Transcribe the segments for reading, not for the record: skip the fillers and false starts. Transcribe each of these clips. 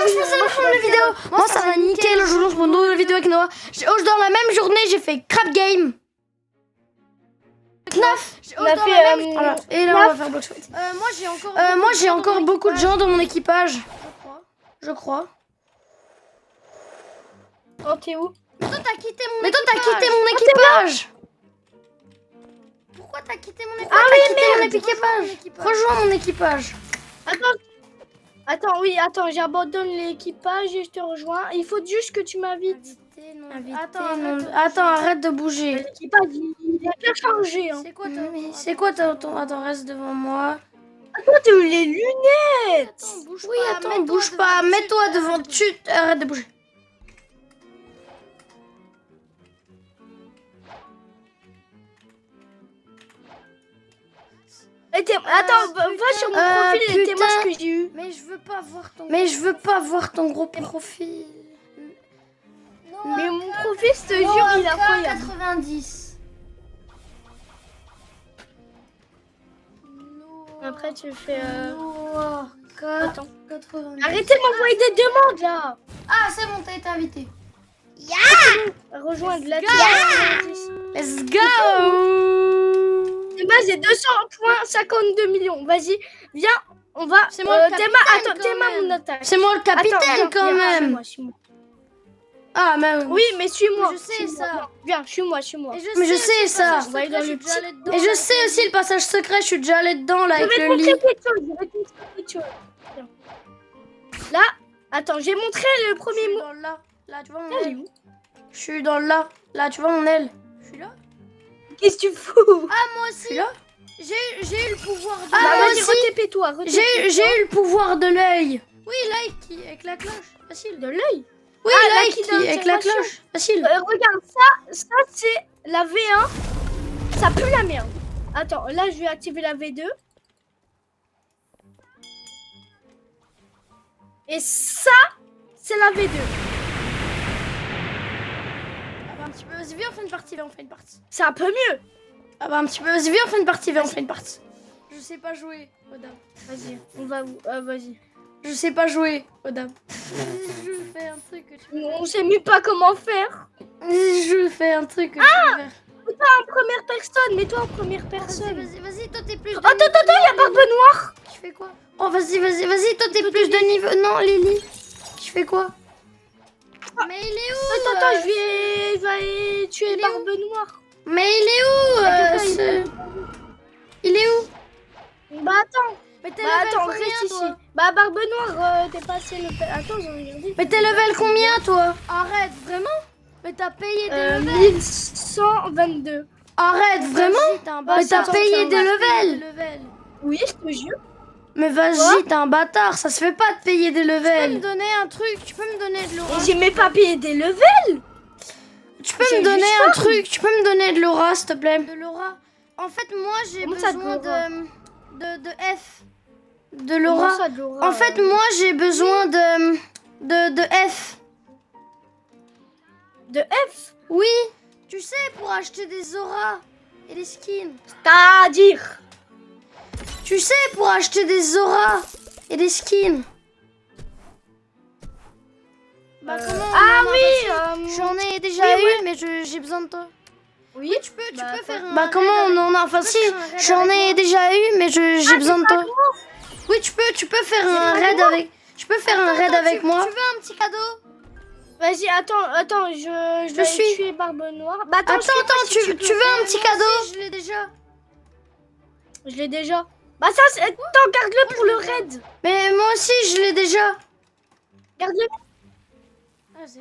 je faisais la même vidéo. Moi, ça va nickel. Je lance mon nouvelle vidéo avec Noah. Dans la même journée, j'ai fait Crap Game. Knaf. On a fait... Voilà. Et là, on va faire Blox Fight. Moi J'ai encore beaucoup de gens dans mon équipage. Je crois. Oh, t'es où? Mais toi, t'as quitté mon Mais toi, t'as équipage. quitté mon équipage. Pourquoi t'as quitté mon Ah équipage? oui, merde. Rejoins mon équipage. Attends, j'abandonne l'équipage et je te rejoins. Il faut juste que tu m'invites. Attends, arrête de bouger. L'équipage, il a qu'à changer. Hein. C'est quoi ton... Attends, reste devant moi. Attends, t'as eu les lunettes. Attends, bouge Oui, pas. attends, bouge pas. Mets-toi devant. Chut, arrête de bouger. Attends, va sur mon profil et dis-moi ce que j'ai eu. Mais je veux pas voir ton... Mais je veux pas voir ton gros profil. Mais mon profil, je te jure, il est incroyable. 90. Après, tu fais... Attends. Arrêtez de m'envoyer des demandes, là. Ah, c'est bon, t'as été invité. Rejoindre la Let's go. Théma, j'ai 200 points, 52 millions. Vas-y, viens, on va... C'est moi le capitaine, Attends, quand Théma, même. mon attaque. C'est moi le capitaine quand même. Suis-moi. Ah, mais Oui, mais suis-moi. Je sais Suis-moi. ça. Viens, suis-moi. Mais je sais ça. On va aller dans le petit... Et je sais aussi le passage secret, je suis déjà allée dedans là Je avec vais te le lit. montrer quelque chose. Je vais te montrer quelque chose. Viens. Là, attends, j'ai montré le premier mot. Là, tu vois mon Elle est aile. où? Je suis dans le là. Là, tu vois mon aile. Je suis là. Qu'est-ce que tu fous? Ah, moi Je suis aussi. là. J'ai eu le pouvoir de... Ah, Bah, moi vas-y, aussi. retépé-toi. J'ai eu le pouvoir de l'œil. Oui, là, avec la cloche. Facile. De l'œil. Oui, Ah, là, l'œil qui donne avec la observation. cloche. Facile. Regarde, ça c'est la V1. Ça pue la merde. Attends, là, je vais activer la V2. Et ça, c'est la V2. Ah bah un petit peu, vas-y, viens, on fait une partie, viens, on fait une partie. C'est un peu mieux. Ah bah un petit peu, vas-y, viens, on fait une partie, viens, on fait une partie. Je sais pas jouer, Oda. Vas-y, on va où? Vas-y. Je sais pas jouer, Oda. Je fais un truc que tu... On sait même pas comment faire. Je fais un truc que je vais faire. Mets-toi en première personne, mets-toi en première personne. Vas-y, toi, t'es plus... Attends, il y a Barbe Noire. Tu fais quoi? Oh, vas-y, toi t'es plus de niveau. Non, Lily. Je fais quoi? Mais il est où? Attends, je vais aller tuer Barbe Noire. Mais il est où Il est où? Bah attends. Mais t'es Bah level attends, combien, reste toi? ici. Bah Barbe Noire, t'es passé le... Attends, j'ai regardé. Mais t'es level combien, toi? Arrête, vraiment? Mais t'as payé des levels. 1122. Arrête, vraiment? Mais t'as payé des levels. Oui, je te jure. Mais vas-y, t'es un bâtard, ça se fait pas de payer des Tu peux me levels. donner un truc? Tu peux me donner de l'aura? Et j'ai même pas payé des levels. Tu peux j'ai me donner juste un faim. truc, tu peux me donner de l'aura, s'il te plaît. De l'aura? En fait, moi, j'ai Comment ça, de besoin l'aura? de F. De l'aura. Comment ça, de l'aura, En fait, moi, j'ai besoin de F. De F. Oui. Tu sais, pour acheter des auras et des skins. C'est-à-dire. Tu sais, pour acheter des auras et des skins. Bah, comment? Ah non, oui. J'en ai déjà oui, eu, mais j'ai besoin de toi. Oui, Tu peux Bah, faire un... Bah, comment on en a... Enfin, si, faire un raid j'en avec ai moi déjà eu, mais j'ai besoin de toi. Oui, tu peux faire un raid avec... Tu peux faire un raid avec moi. Tu veux un petit cadeau? Vas-y, attends, je vais suis. tuer Barbe Noire. Bah Attends, je sais pas si tu peux veux un faire. petit cadeau? Je l'ai déjà. Je l'ai déjà. Bah ça, attends, garde-le pour le raid. Mais moi aussi, je l'ai déjà. Garde-le.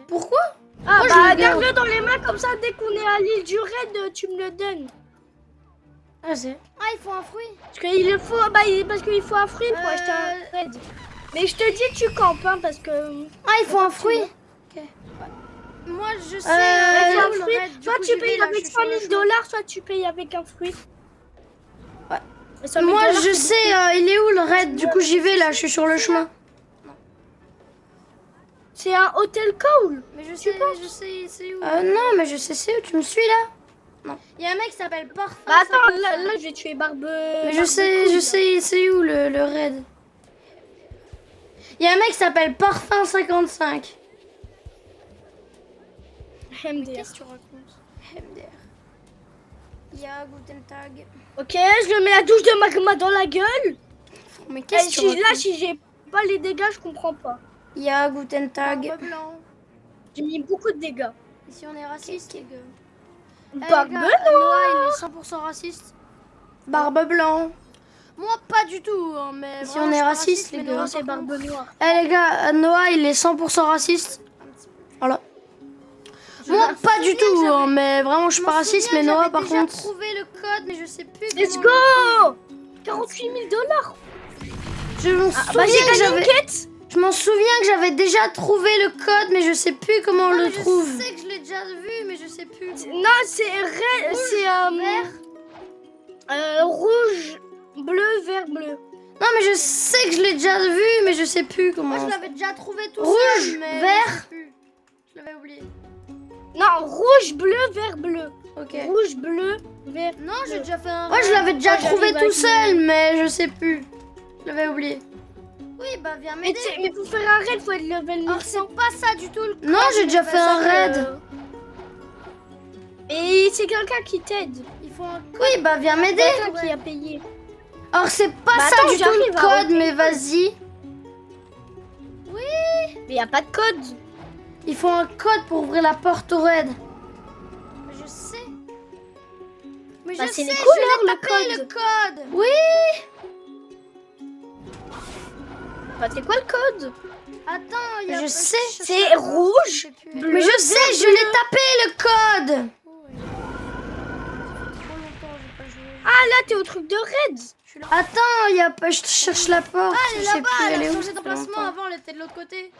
Pourquoi? Ah Moi, je bah le garde. garde-le dans les mains comme ça. Dès qu'on est à l'île du raid, tu me le donnes. Ah, c'est... Ah, il faut un fruit. Parce qu'il faut, parce qu'il faut un fruit pour acheter un raid. Mais je te dis, tu campes, hein, parce que. Ah, il faut un fruit. Moi, je sais. Il faut un où le fruit. raid. Du Soit coup, tu j'y vais, payes là, avec je suis sur le 100 000 $, soit tu payes avec un fruit. Ouais. Mais 100 000 Moi, $, je c'est sais, il est où le raid? Du coup, j'y vais, là, je suis sur le chemin. C'est un hôtel Cole. Mais je penses sais, c'est où? Non, mais je sais, c'est où? Tu me suis, là? Il y a un mec qui s'appelle Parfum. Bah attends, là, je vais tuer Barbe. Mais je sais, c'est où le raid? Il Il y a un mec qui s'appelle Parfum 55. MDR. Qu'est-ce que tu racontes? MDR. Ya, Guten Tag. Ok, je lui mets la douche de magma dans la gueule. Mais Et qu'est-ce que tu là, racontes? si j'ai pas les dégâts, je comprends pas. Ya, Guten Tag. Barbe blanc. J'ai mis beaucoup de dégâts. Ici, on est raciste, les gars. Eh, Barbe les gars, blanc. Noah, il est 100% raciste. Barbe blanc. Moi, pas du tout, hein, mais. Ici, vraiment, on est je suis raciste, les mais gars. Noah, C'est par contre, barbe noire. Eh les gars, Noah il est 100% raciste. un petit peu. Voilà. Je Moi me pas souviens du tout, que j'avais- hein, mais vraiment je suis Je pas m'en raciste, souviens mais que Noah j'avais par déjà contre. trouvé le code, mais je sais plus. Let's comment go 48 000 $. Je m'en Bah, souviens j'ai que gagné une j'avais. quête. Je m'en souviens que j'avais déjà trouvé le code, mais je sais plus comment on Non, le mais trouve. Je sais que je l'ai déjà vu, mais je sais plus. Non, c'est Vert. rouge, bleu, vert, bleu. Non, mais je sais que je l'ai déjà vu, mais je sais plus comment. Moi, je l'avais déjà trouvé tout Rouge, seul, mais vert. je sais plus. Je l'avais oublié. Non, rouge, bleu, vert, bleu. Ok. Rouge, bleu, vert. Non, j'ai déjà fait un. Moi je l'avais déjà Moi, trouvé j'arrive tout avec seul, mais je sais plus. Je l'avais oublié. Oui, bah viens Mais, m'aider. mais pour faire un raid, faut être level Alors, 1100. c'est pas ça du tout le code. Non, j'ai déjà fait un raid. Et c'est quelqu'un qui t'aide. Il faut un code. Oui, bah viens m'aider. Quelqu'un qui a payé. Or c'est pas Bah, ça attends, du tout le j'arrive à code, repayer. mais vas-y. Mais y a pas de code. Il faut un code pour ouvrir la porte au raid. Mais je sais. Mais Bah, je c'est sais, les je couleurs, l'ai le tapé le code. Oui. Bah, c'est quoi le code? Attends, il y a Je sais. C'est rouge, Je sais plus. bleu. Mais je sais, je l'ai tapé le code. Oh, ouais. Ça fait trop longtemps que j'ai pas joué. Ah, là, t'es au truc de raid. Je suis là. Attends, il y a pas, je cherche la porte. Ah, elle est je sais là-bas, plus, elle est a où, changé ça fait d'emplacement. longtemps. Avant, elle était de l'autre côté.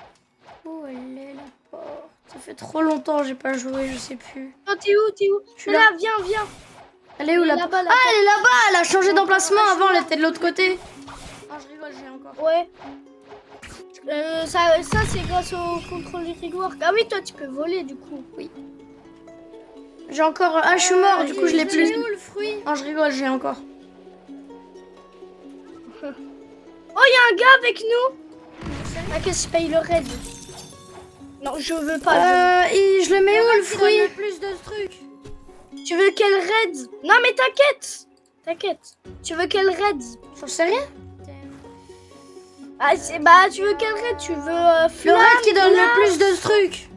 Où elle est la porte? Ça fait trop longtemps, j'ai pas joué, je sais plus. Oh, t'es où? T'es où? Je suis là, là. viens, viens. Elle est où Elle est la là-bas, porte? la Ah, elle est là-bas, elle a changé d'emplacement. Ah, je Avant, suis elle là. était de l'autre côté. Non, je rigole, j'ai encore. Ouais. Ça c'est grâce au contrôle des rework. Ah oui, toi, tu peux voler, du coup. J'ai encore. Ah, je suis mort, du coup, je l'ai Il plus. est où le fruit? Non, je rigole, j'ai encore. Oh, y a un gars avec nous. Ah, qu'est-ce que je paye le raid? Non, je veux pas. Je le mets où le Qui donne fruit? le plus de trucs. Tu veux quel raid? Non, mais t'inquiète. T'inquiète. Tu veux quel raid? J'en sais rien. Ah, bah, tu veux quel raid? Tu veux Le flamme, raid qui donne le glace? plus de trucs.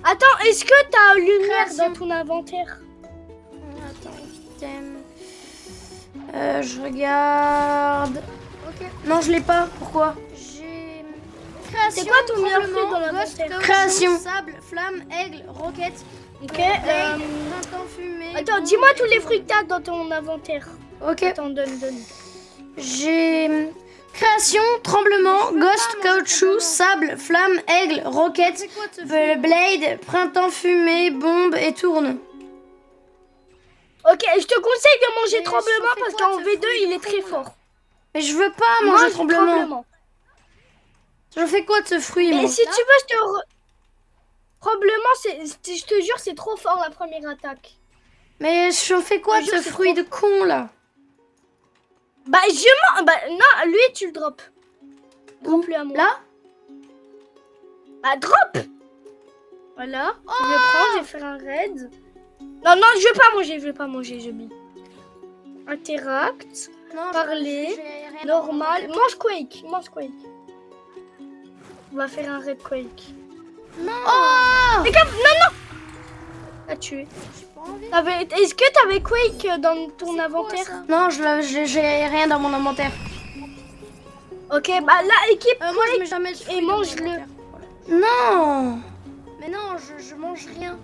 Attends, est-ce que t'as lumière Création. dans ton inventaire? Attends, item. Je regarde. Ok. Non, je l'ai pas. Pourquoi? J'ai. Création. C'est quoi ton meilleur fruit tremblement, dans l'inventaire? ghost, caoutchouc, Création. Sable, flamme, aigle, roquette. Ok. Aigle, printemps fumé. Attends, bombe dis-moi et tous les tout. fruits que t'as dans ton inventaire. Ok. Attends, donne. J'ai. Création, tremblement, Je veux ghost, pas manger caoutchouc, tremblement. sable, flamme, aigle, roquette, C'est quoi ce fruit? blade, printemps fumé, bombe et tourne. Ok, je te conseille de manger Mais tremblement je fais parce quoi qu'en de ce V2 fruit il est de très con, fort. Mais je veux pas manger Mange tremblement. Je fais quoi de ce fruit, Mais moi? si tu veux, je te. Tremblement, je te jure, c'est trop fort la première attaque. Mais je fais quoi de Je jure, ce c'est fruit trop- de con là? Bah, Bah, non, lui, tu le drops. Drop-le à moi. Là? Bah, drop. Voilà. Je le prends, je vais faire un raid. Non, je veux pas manger, je mis. Interact. Non, Parler, j'ai rien Normal. Mange Quake. On va faire un raid Quake. Non, Mais comme. Non. A tué. j'ai pas envie. Est-ce que t'avais Quake dans ton C'est inventaire? quoi, ça Non, j'ai rien dans mon inventaire. Ok, bah là, équipe Moi, je mets jamais de fruits et dans mon mange-le. inventaire. Voilà. Non! Mais non, je mange rien.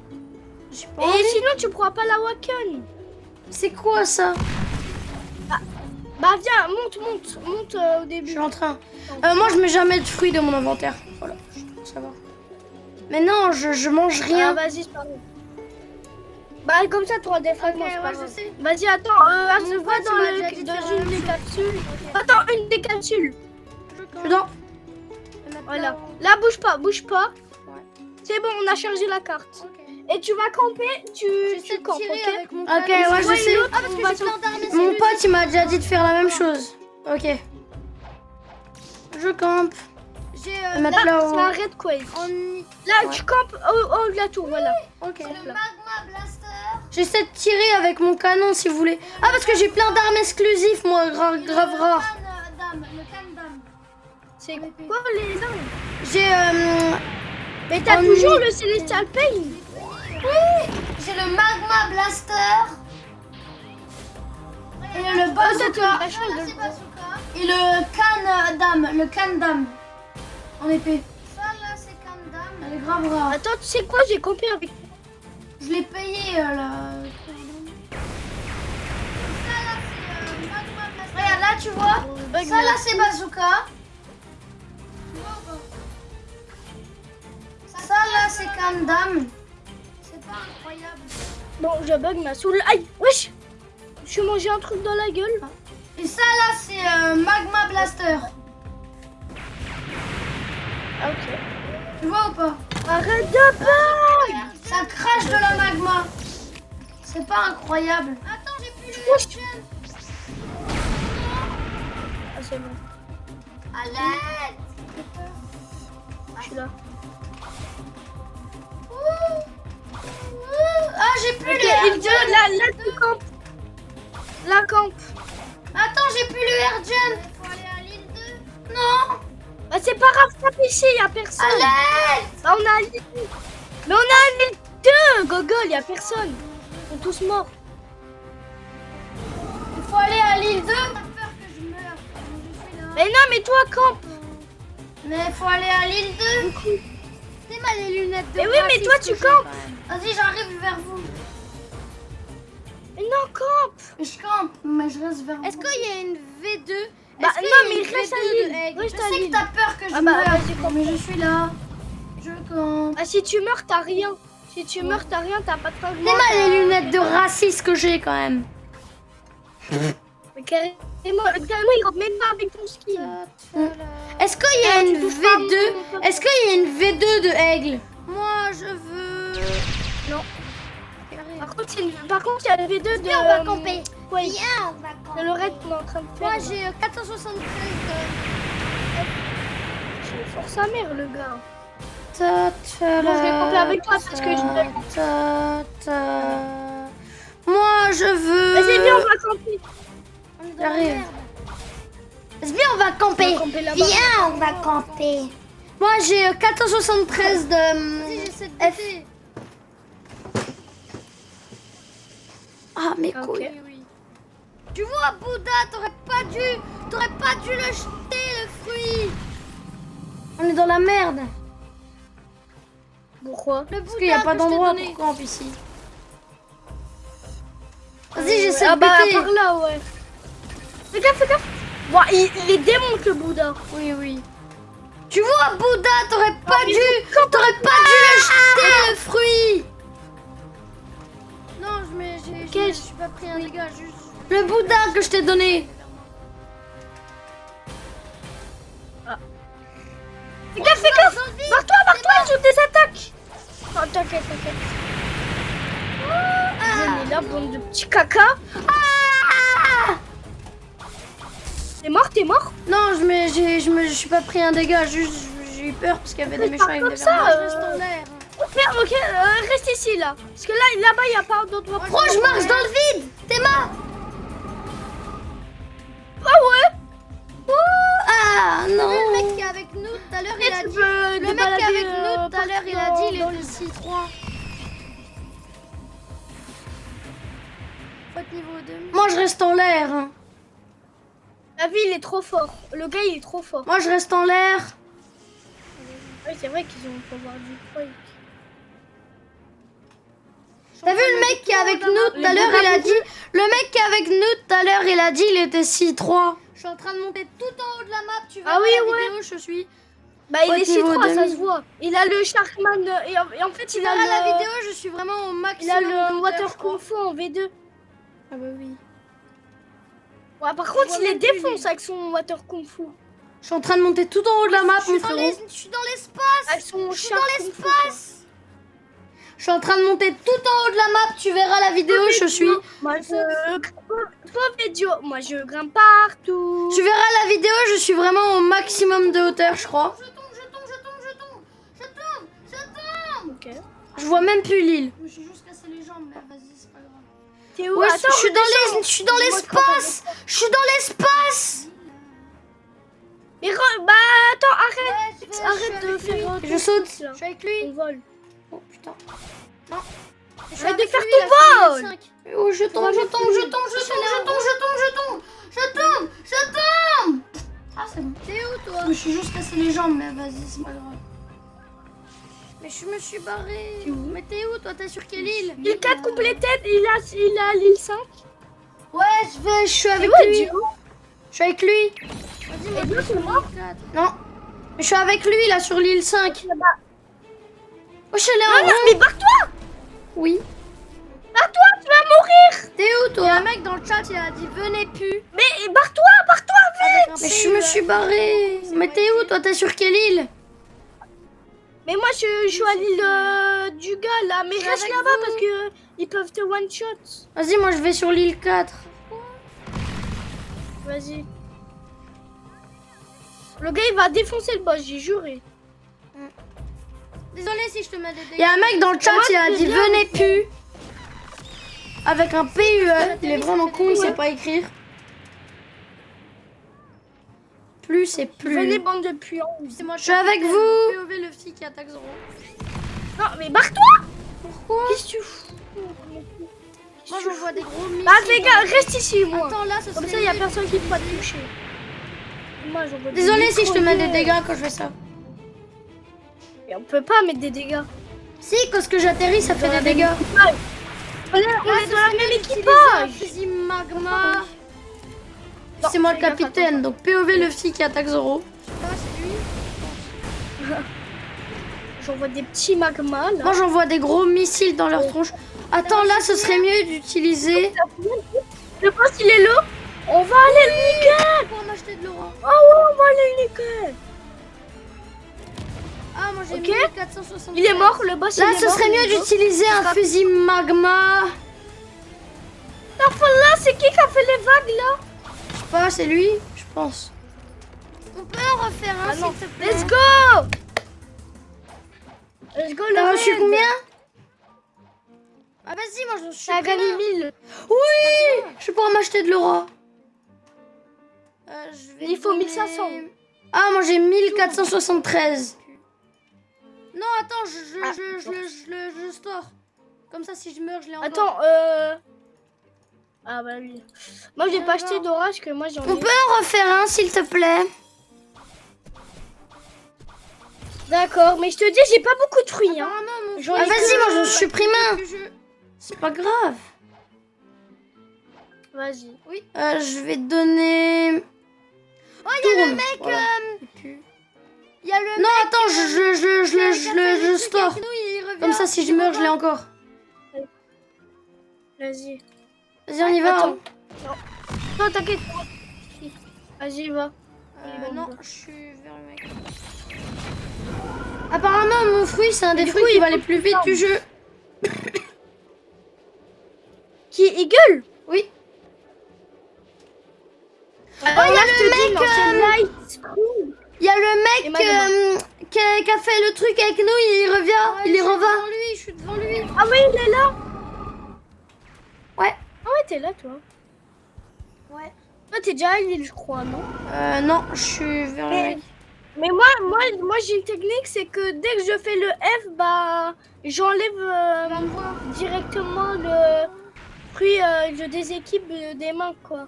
J'ai pas Et envie. sinon, tu pourras pas la Waken. C'est quoi ça? Bah viens, monte au Je début. suis en train. Moi, je mets jamais de fruits dans mon inventaire. Voilà, juste pour savoir. Mais non, je mange Ah, rien. vas-y, c'est pas grave. Bah comme ça, tu auras des fragments, c'est pas ouais, grave. je sais. Vas-y, attends, Mon se pote, voit il m'a déjà dit de dans faire la une même des chose. capsules. Ok. Attends, une des capsules. Je suis dans. Et maintenant, Voilà. Là, bouge pas. Ouais. C'est bon, on a chargé la carte. Ok. Et tu vas camper, J'essaie tu de campes, tirer ok? avec mon Ok, canot. ouais, je sais. Ah, parce que j'ai plein d'armes et Mon c'est pote, il m'a déjà dit de faire la même chose. Ok. Je Je campe. J'ai Mettre Là, là-haut. c'est un raid quest. on... Là, tu campes au haut de la tour, voilà. Ok. le magma blaster. J'essaie de tirer avec mon canon si vous voulez. Ah, parce que j'ai plein d'armes exclusives, moi, grave rare. Le can dame. C'est quoi les armes? J'ai. Mais t'as On toujours y- le Celestial Pain. J'ai le magma blaster. Et le bazooka. La chance Là, de- c'est bazooka. Et le can dame. Le can dame. En épée. Ça, là, c'est can dame. Elle est grave rare. Attends, tu sais quoi? J'ai campé avec. Je l'ai payé là. Ça, là, c'est magma blaster. Regarde, là, tu vois. Ça, là, c'est bazooka. Ça, là, c'est can dame. C'est pas incroyable. Bon, je bug ma soul. Aïe, wesh! Je suis mangé un truc dans la gueule. Et ça là, c'est magma blaster. Ah, ok. Tu vois ou pas? Arrête de bug! Ça crache de la magma. C'est pas incroyable. Attends, j'ai plus le Wesh! Urgent. Ah, c'est bon. À l'aide. Je suis là. Ah, j'ai plus Ok, le il vient là, tu campes. La campe. Attends, j'ai plus le Urgent. Il faut aller à l'île 2. Non. Bah, c'est pas grave, tape ici, y'a personne. À l'aide. Bah, on a l'île. Mais on a l'île 2, Gogol, y'a personne. Ils sont tous morts. Il faut aller à l'île 2. J'ai peur que je meure. Je suis là. Mais non, mais toi, campe. Mais il faut aller à l'île 2. C'est mal les lunettes de Mais oui, mais toi, tu campes. Vas-y, j'arrive vers vous. Mais non, campe. Je campe, mais je reste vers vous. Est-ce qu'il y a une V2? Bah, Est-ce qu'il non, y a mais une reste à V2 l'île. de Egg? Reste Je à sais que l'île. t'as peur que je Ah bah, meure, vas-y, campe. mais je suis là. Je campe. Ah, si tu meurs, t'as rien. Si tu meurs, t'as rien, t'as pas de fragment. C'est mal les lunettes de raciste que j'ai quand même. Mais carrément, il rentre même pas avec ton skin. Est-ce qu'il y a Tu une touches pas à mon V2? téléphone. Est-ce qu'il y a une V2 de Aigle? Moi, je veux... Non. Par contre, il y a le V2 de. Viens, on va camper. Ouais, Viens, on va c'est camper. le raid qu'on est en train de faire. Moi, j'ai 473 J'ai force sa mère, le gars. Ta, ta, Moi, je vais camper avec toi parce que je. ta, ta. Moi, je veux. Vas-y, viens, on va camper. J'arrive. Viens, on va camper. On va camper là-bas. Viens, on va camper. Moi, j'ai 473 de. Si, j'ai cette F. BT. Ah, mes Ok. couilles. Oui, oui. Tu vois, Bouddha, t'aurais pas dû le jeter, le fruit. On est dans la merde. Pourquoi? Le Parce qu'il n'y a pas Bouddha que je t'ai d'endroit donné. pour camp ici. Vas-y, j'essaie Ah de bah, buter. par là, ouais. Fais gaffe, fais gaffe. Bon, il démonte le Bouddha. Oui, oui. Tu vois, Bouddha, t'aurais pas mais dû le jeter, le fruit. Non, mais Ok. je suis pas pris un dégât, juste... Le Bouddha que je t'ai donné. Fais gaffe, fais gaffe. Barre-toi, il joue des attaques. Oh, t'inquiète, t'inquiète. Venez là, bande de petits caca. T'es mort? Non, je suis pas pris un dégât, juste j'ai eu peur parce qu'il y avait des Mais méchants pas avec comme des ça, verres. Reste en l'air. Ok, reste ici, là. Parce que là-bas, il n'y a pas d'autre Oh, je marche dans le vide. T'es mort. Ah ouais. Ah Le non. mec qui est avec nous tout à l'heure, il a Tu dit... veux Le mec qui est avec nous tout à l'heure, il a dit il dans était 6-3. Faut être niveau 2. Moi je reste en l'air. hein. La vie, il est trop fort. Le gars, il est trop fort. Moi je reste en l'air. Oui, c'est vrai qu'ils ont pouvoir du quake. T'as vu le mec qui est avec nous tout à l'heure, il a dit. Le mec qui est avec nous tout à l'heure, il a dit il était 6-3. Je suis en train de monter tout en haut de la map, tu vois Ah oui, la ouais. vidéo, je suis... Bah, il Ouais, est niveau 6-3, ça 2000. se voit. Il a le Sharkman et en fait, Tu il a verras la le... vidéo, je suis vraiment au Il maximum a de le hauteur, Water je crois. Kung Fu en V2. Ah bah oui. Ouais, par contre, vois il les même plus, défonce lui. avec son Water Kung Fu. Je suis en train de monter tout en haut de la map, Je mon suis dans frérot. les- je suis dans l'espace. Avec son Je suis dans Shark Kung Fu, l'espace. Je suis en train de monter tout en haut de la map. Tu verras la vidéo. Je suis. Moi, je grimpe partout. Tu verras la vidéo. Je suis vraiment au maximum de hauteur, je crois. Je tombe, je tombe, je tombe, je tombe. Je tombe, je tombe. Ok. Je vois même plus l'île. Je me suis juste cassé les jambes, mais vas-y, c'est pas grave. T'es où? Ouais, Attends, je suis dans l'espace. Je suis dans l'espace. Mais bah attends, arrête. Ouais, Arrête de faire. Je saute. là. Je suis avec lui. On vole. Oh putain. Je suis Arrête de avec faire lui, ton là, sur vol. les 5. Oh, je tombe, je tombe, je tombe, je tombe, Je tombe, je tombe, je tombe. Je tombe, je tombe. Ah, c'est bon. T'es où, toi? Je me suis juste cassé les jambes, mais vas-y, c'est pas grave. Mais je me suis barré. T'es où? Mais t'es où, toi? T'es sur quelle île? Il 4 complété, il a l'île 5. Ouais, je suis avec Ouais, lui. Dieu. Je suis avec lui. Vas-y, moi, Et je toi, suis sur c'est moi l'île 4. Non. Je suis avec lui, là, sur l'île 5. Oh, je suis allée en Non, non, mais barre-toi. Oui. Barre-toi, tu vas mourir. T'es où, Il y a un toi? mec dans le chat, il a dit venez plus. Mais barre-toi, barre-toi, vite. Avec un Mais P, je me suis barrée. Mais t'es où, toi? T'es sur quelle île? Mais moi, je suis à l'île du gars, là. Mais suis reste avec là-bas vous. parce que ils peuvent te one-shot. Vas-y, moi, je vais sur l'île 4. Vas-y. Le gars, il va défoncer le boss, j'ai juré. Désolé si je te mets des Il y a un mec dans le chat, il a dit venez plus. Avec un PUE. Il est vraiment con, il sait pas écrire. Plus, c'est Venez, plus. bande de puants. C'est moi, Je suis avec vous. POV le psy qui attaque Zoro. Non, mais barre-toi. Pourquoi? Qu'est-ce que tu fous? Moi j'envoie des gros missiles. Bah, fais gaffe, reste ici, moi. Attends là, ça Comme serait ça, il y a nul. personne qui pourra te toucher. Moi, j'envoie des Désolé si je te mets des micro-dés. dégâts quand je fais ça. Et on peut pas mettre des dégâts. Si, quand ce que j'atterris, ça fait des dégâts. On est dans la même Un équipage. fusil magma. Non, C'est moi le fais gaffe, capitaine, donc POV le psy qui attaque Zoro. Ah, c'est lui. J'envoie des petits magmas, là. Moi j'envoie des gros missiles dans leur tronche. Attends, là ce serait mieux d'utiliser. Le boss, il est là. On va aller le niquer. Pour m'acheter de l'euro. Ah ouais, on va aller le niquer. Ah, moi j'ai Ok. 1460. Il est mort, le boss, Là il est ce mort. serait mieux d'utiliser un fusil magma. Enfin, là, c'est qui a fait les vagues, là? Je sais pas, c'est lui, je pense. On peut en refaire un Ah non. s'il te plaît. Let's go. Let's go, le T'as reçu raid. combien? Ah vas-y, moi je suis T'as gagné plein. 1000. Oui, je pourrais m'acheter de l'aura. Je vais Il faut donner- 1500. Ah, moi j'ai 1473. Non, attends, Ah, je store. Comme ça, si je meurs, je l'ai encore. Attends, Ah bah oui. Moi, j'ai pas acheté d'orage que moi, j'en ai. On peut en refaire un s'il te plaît? D'accord, mais je te dis, j'ai pas beaucoup de fruits, hein. Apparemment, mon J'en ai Ah, que- vas-y, moi j'en supprime un. que je- C'est pas grave. Vas-y. Je vais te donner. Oh, il y a le Tourne, mec. voilà. Il y a le Non, mec. attends, je store. Il revient. Comme ça, si je meurs, je l'ai encore. Vas-y. Vas-y, on y va. Attends. Non, t'inquiète. Vas-y, va. Non, je suis vers le mec. Apparemment, mon fruit, c'est un des du fruits coup, qui il va faut les plus que tu vite fermes. du jeu. Qui Eagle? Oui. Alors il y a là, le je te dis, mec, non, c'est Night School. Il y a le Et mec Magma. qui a fait le truc avec nous, il revient, il y revient. Devant lui, je suis devant lui. Ah oui, il est là. Ouais. Ah ouais, t'es là, toi. Ouais. Toi, t'es déjà à l'île, je crois, non? Non, je suis vers le mec. Mais moi j'ai une technique, c'est que dès que je fais le F, bah, j'enlève directement le fruit, je déséquipe des mains, quoi.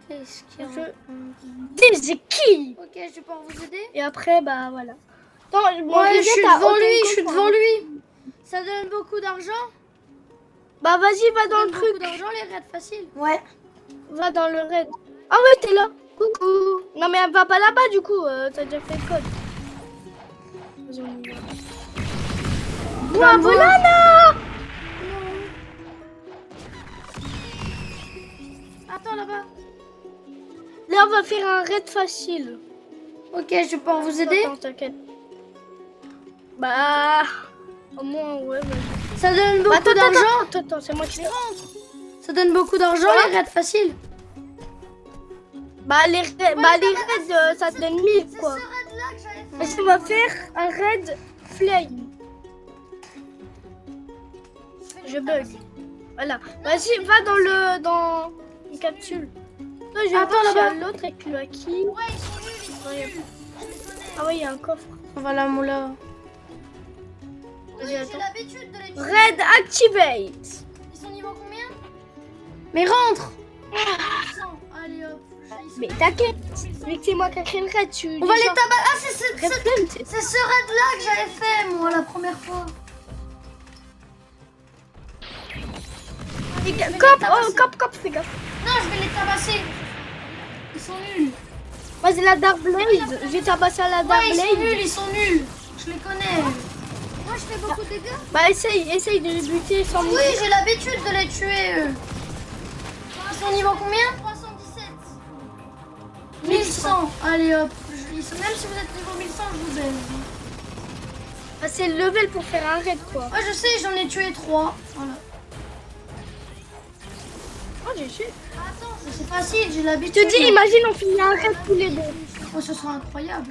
Qu'est-ce qu'il y a? Je déséquipe. Ok, je vais pouvoir vous aider. Et après, bah, voilà. Attends, mon Ouais, je reset suis a devant aucun lui, compte, je suis moi. devant lui. Ça donne beaucoup d'argent. Bah, vas-y, va dans le Beaucoup truc. d'argent, les raids faciles. Ouais. Va dans le raid. Ah ouais, t'es là. Coucou. Non, mais elle va pas là-bas, du coup. T'as déjà fait le code. Vas-y, on y va. Va me voir. Attends là-bas. Là, on va faire un raid facile. Ok, je vais pouvoir vous aider. Attends, t'inquiète. Bah, Au moins, ouais. Ça donne beaucoup Attends, d'argent. attends, c'est moi qui rentre. Ça donne beaucoup d'argent, Voilà. les raids faciles. Bah, les raids, ça te donne 1000 C'est quoi. ce raid-là que j'avais fait. Est-ce qu'on va faire un raid flame? Je bug. Voilà. Vas-y, va dans une capsule. Toi, je vais Attends, voir là-bas. chez l'autre avec le Haki. Ouais, ils sont nuls, ils sont nuls. Je les connais. Ah ouais, il y a un coffre. Voilà, mon là. Oui, Vas-y, j'ai attends. l'habitude de les tuer. Raid activate. Ils sont niveau combien? Mais rentre. 100. Allez hop. Ils sont Mais même- t'inquiète. Vu que c'est moi qui ai créé le raid, tu. On va les tabasser. Ah, Raid flame, c'est- c'est ce raid-là que j'avais fait, moi, la première fois. Fais gaffe. vais les Cop, tabasser. cop, fais gaffe. Non, je vais les tabasser. Ils sont nuls. Vas-y, la Dark Blade. Je vais tabasser à la Dark Ouais, ils sont Blade. nuls, ils sont nuls. Je les connais. Moi, je fais beaucoup de dégâts. Bah, essaye de les buter sans Oui, mourir. j'ai l'habitude de les tuer, eux. Ils sont niveau combien? 317. 1100. Allez, hop. Même si vous êtes niveau 1100, je vous aime. Ah, c'est le level pour faire un raid, quoi. Ouais, je sais, j'en ai tué 3. Voilà. Oh, j'ai tué. Attends, C'est facile, j'ai Je l'habitude. te dis, imagine, on finit un raid tous les deux. Oh, ce sera incroyable.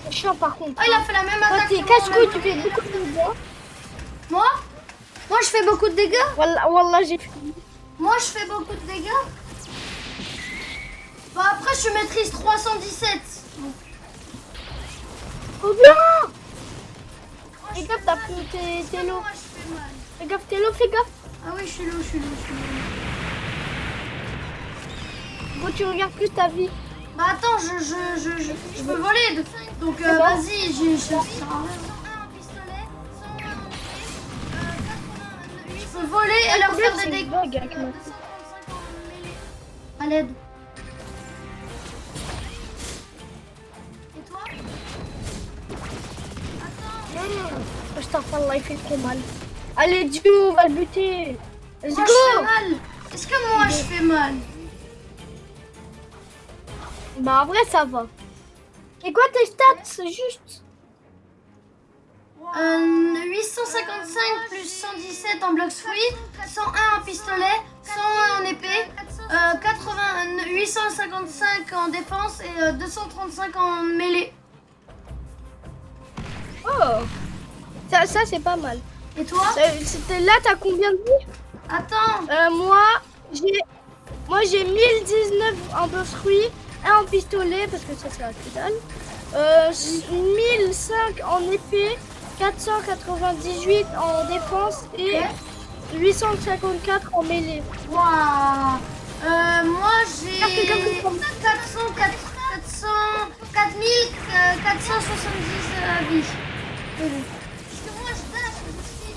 C'est chiant, par contre. Oh, il a fait la même Toi, attaque. t'es que moi, casse-couille, en tu même fais temps. beaucoup de dégâts. Moi, je fais beaucoup de dégâts. Wallah, j'ai fini. Moi, je fais beaucoup de dégâts. Bah, après, je maîtrise 317. Oh bien. Fais gaffe, t'as pris tes lots. moi, je fais mal. Fais gaffe, tes lots, fais gaffe. Ah oui, je suis là, je suis là. Faut que tu regardes plus ta vie. Bah, attends, je peux voler. Donc, C'est bon. vas-y, ça sert à rien. 101 en pistolet, 101 en épée, 80, Je peux voler et leur faire des dégâts. bug avec moi. 235 en mêlée. À l'aide. Et toi? Je t'en parle là, il fait trop mal. Allez, Dieu, on va le buter. Let's Moi, je fais go. mal. Est-ce que moi, je fais mal? Bah, en vrai, ça va. Et quoi tes stats, juste? 855 plus 117 en block fruit, 101 en pistolet, 101 en épée, 855 en défense et 235 en mêlée. Oh. Ça c'est pas mal. Et toi? Là, t'as combien de vie? Attends. Moi, j'ai 1019 en boss fruit, 1 en pistolet, parce que ça, c'est la que dalle. 1005 en épée, 498 en défense et 854 en mêlée. Waouh. Moi, j'ai Regarde, 4470 vies. Parce que moi, je dash aussi.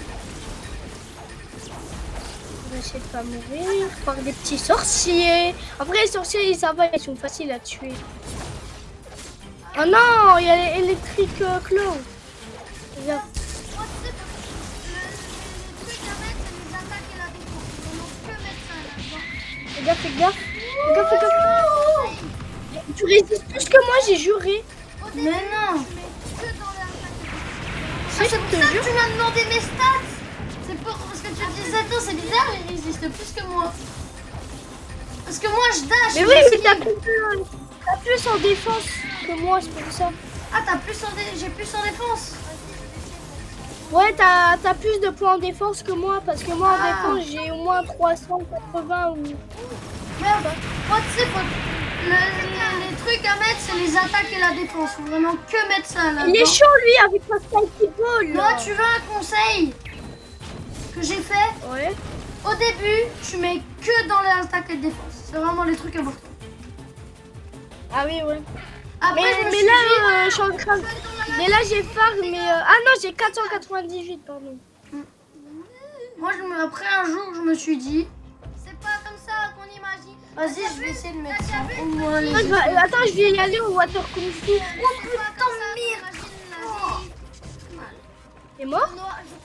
On va essayer de pas mourir par des petits sorciers. Après, les sorciers, ça va, ils sont faciles à tuer. Oh non, il y a les électriques claws. Regarde. Moi, tu sais, les trucs à mettre, c'est les attaques et la défense. Ils n'ont que mettre ça là-dedans. Fais gaffe, fais gaffe. Fais gaffe, fais gaffe. Tu résistes plus que moi, j'ai juré. Au début, Mais non. tu mets que dans l'attaque. Ah, c'est pour ça que tu m'as demandé mes stats. C'est pour parce que tu disais attends c'est bizarre, il résiste plus que moi. Parce que moi je dash. Mais je oui, mais skill. t'as plus en défense que moi, c'est pour ça. Ah t'as plus en j'ai plus en défense. Ouais, t'as plus de points en défense que moi, parce que moi, en Ah. défense, j'ai au moins 380 ou... Merde. Moi tu sais les trucs à mettre c'est les attaques et la défense. Faut vraiment que mettre ça là. Il est chaud, lui, avec sa spiky ball. Toi tu veux un conseil que j'ai fait? Ouais. Au début tu mets que dans l'attaque et la défense. C'est vraiment les trucs importants. Ah oui, ouais. Après je me Mais suis là, dit, je suis en train... Mais là, j'ai farm, mais... Ah non, j'ai 498, pardon. moi après un jour je me suis dit C'est pas comme ça qu'on imagine. vas-y je vais essayer de mettre ça au moins les Attends, je vais y aller au water kung fu. C'est pas comme ça qu'on imagine la vie. T'es mort?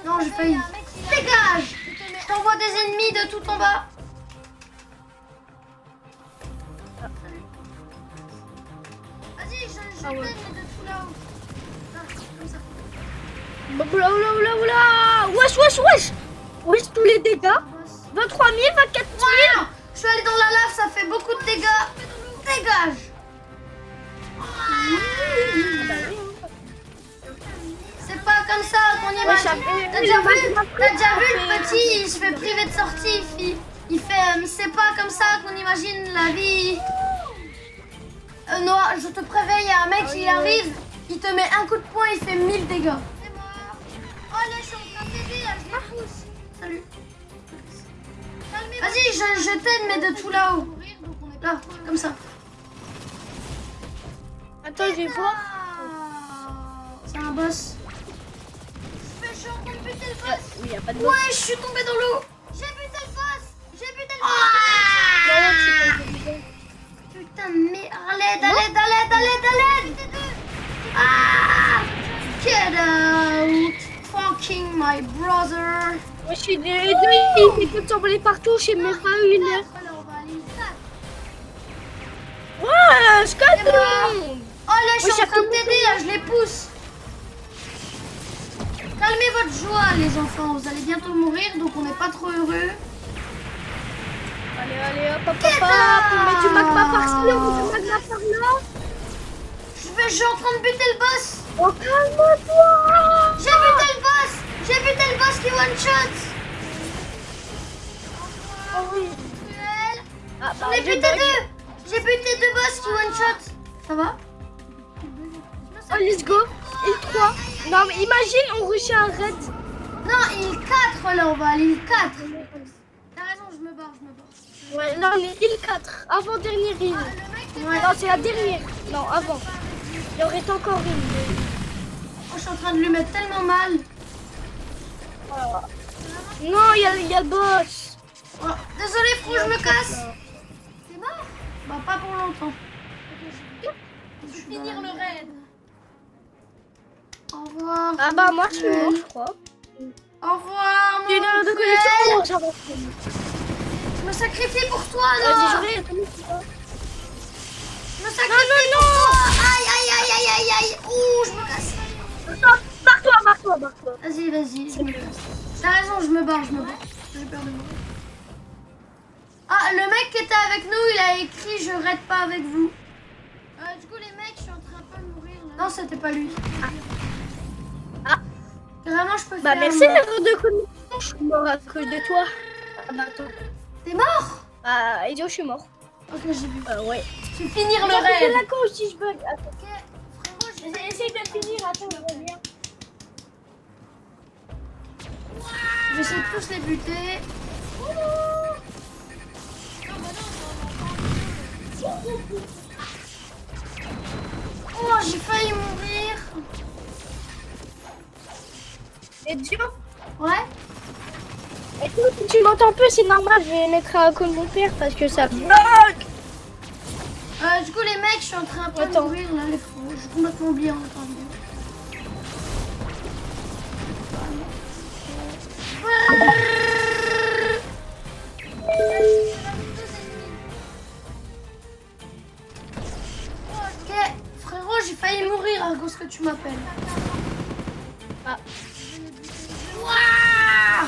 Non, j'ai failli. Dégage! Je t'envoie des ennemis de tout en bas. Vas-y, je Ah ouais. t'aide, mais de tout là-haut. Là, comme ça. Oula, oula, oula, oula. Wesh, wesh, wesh. Wesh, tous les dégâts. 23 000, 24 000. Wow, je suis allée dans la lave, ça fait beaucoup de dégâts. Dégage. C'est pas comme ça qu'on imagine. T'as déjà vu le petit, il se fait priver de sortie. Il fait, c'est pas comme ça qu'on imagine la vie. Noah, je te préviens, il y a un mec qui arrive, il te met un coup de poing, il fait 1000 dégâts. C'est mort. Oh là, je suis en train de t'aider, là, je les pousse. Salut. Calmez-vous. Vas-y, je t'aide, mais de tout là-haut. Mourir, donc on est pas Là, comme ça. Attends, je vais voir. C'est un boss. Je suis en train de buter le boss. Oui, y a pas de Ouais, je suis tombée dans l'eau. J'ai buté le boss. J'ai buté le Ah putain, mais à l'aide. Ah! Get out! Fucking my brother! Moi, je suis les deux, ils étaient tombés partout, je sais même pas où il est. boss. Là, on va aller le faire. Ouais, je casse tout le monde. Oh là, je suis Oui, en train de ça t'aider, là, je les pousse! Calmez votre joie, les enfants, vous allez bientôt mourir, donc on n'est pas trop heureux. Allez, allez, hop, hop, hop, hop. On met du magma par-ci, on met du magma par-là. Je suis en train de buter le boss! Oh, calme-toi. J'ai buté le boss qui one-shot! Oh oui. Cruel. Ah, bah, J'en ai buté deux! J'ai buté deux boss qui one-shot! Ça va? Oh, let's go. Il 3. Non, mais imagine, on rushait un raid. Non, il 4 là, on va aller il 4! T'as raison, je me barre. Ouais, non, on est il 4. Avant-dernière île. Le mec, t'es Ouais. Non, c'est la dernière. Non, avant. Il y aurait encore une. Oh, je suis en train de lui mettre tellement mal! Non, il y a le boss. Oh, désolé, Frou, je me casse! t'es mort. Bah, pas pour longtemps. Finir le raid. Au revoir. Ah bah, moi, je suis mort, je crois. Au revoir, Il y a une heure mon de cruel. connexion. Oh, ça va. Je me sacrifie pour toi, Vas-y, non? je vais. Je me sacrifie pour toi. Aïe. Ouh, je me casse. Non, barre-toi. Vas-y, je me casse. T'as raison, je me barre. J'ai peur de mourir. Ah, le mec qui était avec nous, il a écrit « Je raide pas avec vous Du coup, les mecs, je suis en train de mourir. ». Là. Non, c'était pas lui. Ah. Vraiment, je peux Bah, faire... merci, l'heure de connexion. Je suis mort à cause de toi. Ah bah, attends. T'es mort? Ah, idiot, je suis mort. Ok, j'ai vu. Ouais. Je vais finir le C'est raid. la cause si je bug. Attends. Ok, frérot, je vais... Essaye de finir, attends, je reviens. Je vais essayer de tous les buter. Oh, j'ai failli mourir. C'est dur. Ouais? Écoute, si tu m'entends peu, c'est normal, je vais mettre un commentaire parce que ça bug. Du coup, les mecs, je suis en train de Attends. mourir là, les fous. J'ai complètement oublié en temps vidéo. Ok, frérot, j'ai failli mourir à cause que tu m'appelles. Ah. Ouah!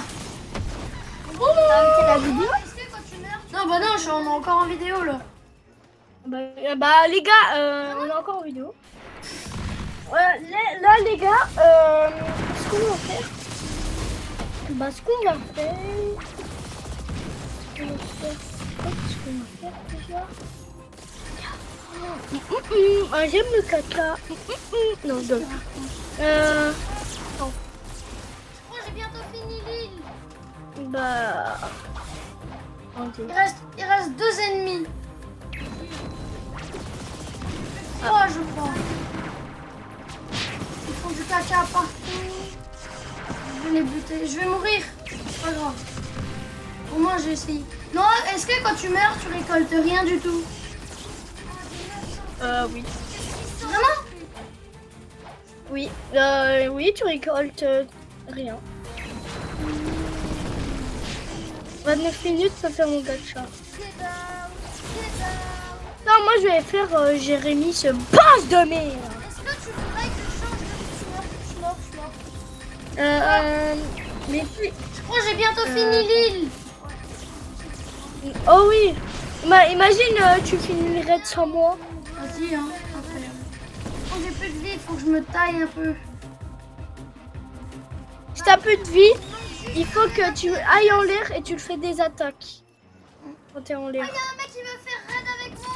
T'as arrêté la vidéo? Est-ce que quand tu meurs, Non, bah non, je suis encore en vidéo là. Bah, les gars, on est encore en vidéo. Là, les gars, ce qu'on va faire. Bah, ce qu'on va faire déjà. J'aime le caca. Non, donc. oh, j'ai bientôt fini l'île. Bah. Il reste 2 ennemis. 3, je crois. Ils font du caca partout. Je vais les buter. Je vais mourir. C'est pas grave. Au moins, j'ai essayé. Non, est-ce que quand tu meurs, tu récoltes rien du tout? Oui. Vraiment? Oui. Oui, tu récoltes rien. 29 minutes, ça fait mon gacha. Get down. Non, moi je vais faire Jérémy ce boss de merde. Est-ce que tu voudrais que je change de... Je suis mort. Mais Je crois que j'ai bientôt fini l'île. oh oui. Imagine tu finis le raid sans moi. Vas-y, hein. Après. Oh, j'ai plus de vie, faut que je me taille un peu. Si t'as peu de vie, il faut que tu ailles en l'air et tu le fais des attaques. Quand t'es en l'air. Il y a un mec qui veut faire raid avec moi.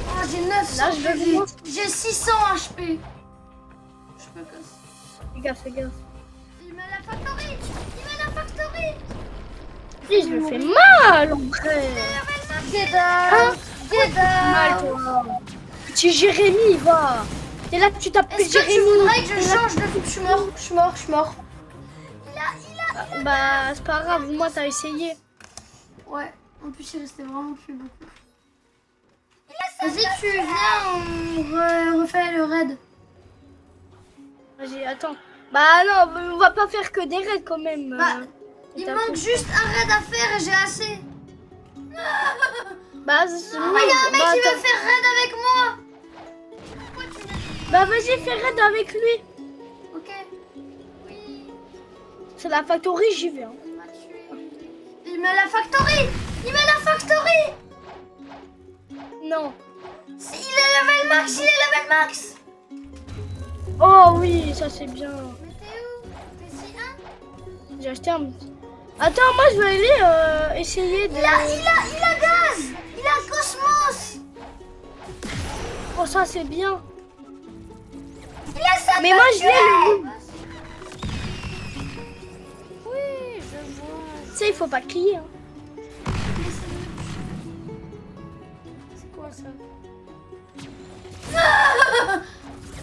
Oh, j'ai 900 Là, je vais de vie. voir. J'ai 600 HP. Je me casse. Fais gaffe, fais gaffe. Il met la factory. Il met la factory. Oui, je me fais mal en vrai. Get down. Get Mal down. toi. Petit Jérémy, va. T'es là, tu tapes plus Est-ce que tu Jérémy. voudrais que je change de... Je suis mort, je suis mort, je suis mort. Bah, c'est pas grave, moi t'as essayé. Ouais, en plus il restait vraiment plus beaucoup. Vas-y, tu viens, on refait le raid. Vas-y, attends. Bah non, on va pas faire que des raids quand même. Bah, il me manque juste un raid à faire et j'ai assez. Bah, c'est Oh, il y a un mec bah, qui veut attends. faire raid avec moi. Bah vas-y, fais raid avec lui. Ok, C'est la factory, j'y vais. Hein. il m'a tué. Il met la factory. Il met la factory. Non. Il est level max, il est level max. Oh oui, ça c'est bien. Mais t'es où? T'es si 1. J'ai acheté un... Attends, moi je vais aller essayer de... Il a gaz. Il a cosmos. Oh, ça c'est bien. Il a sa Mais moi je l'ai le... Oui, je vois. Tu sais, il faut pas crier. Hein. C'est quoi ça?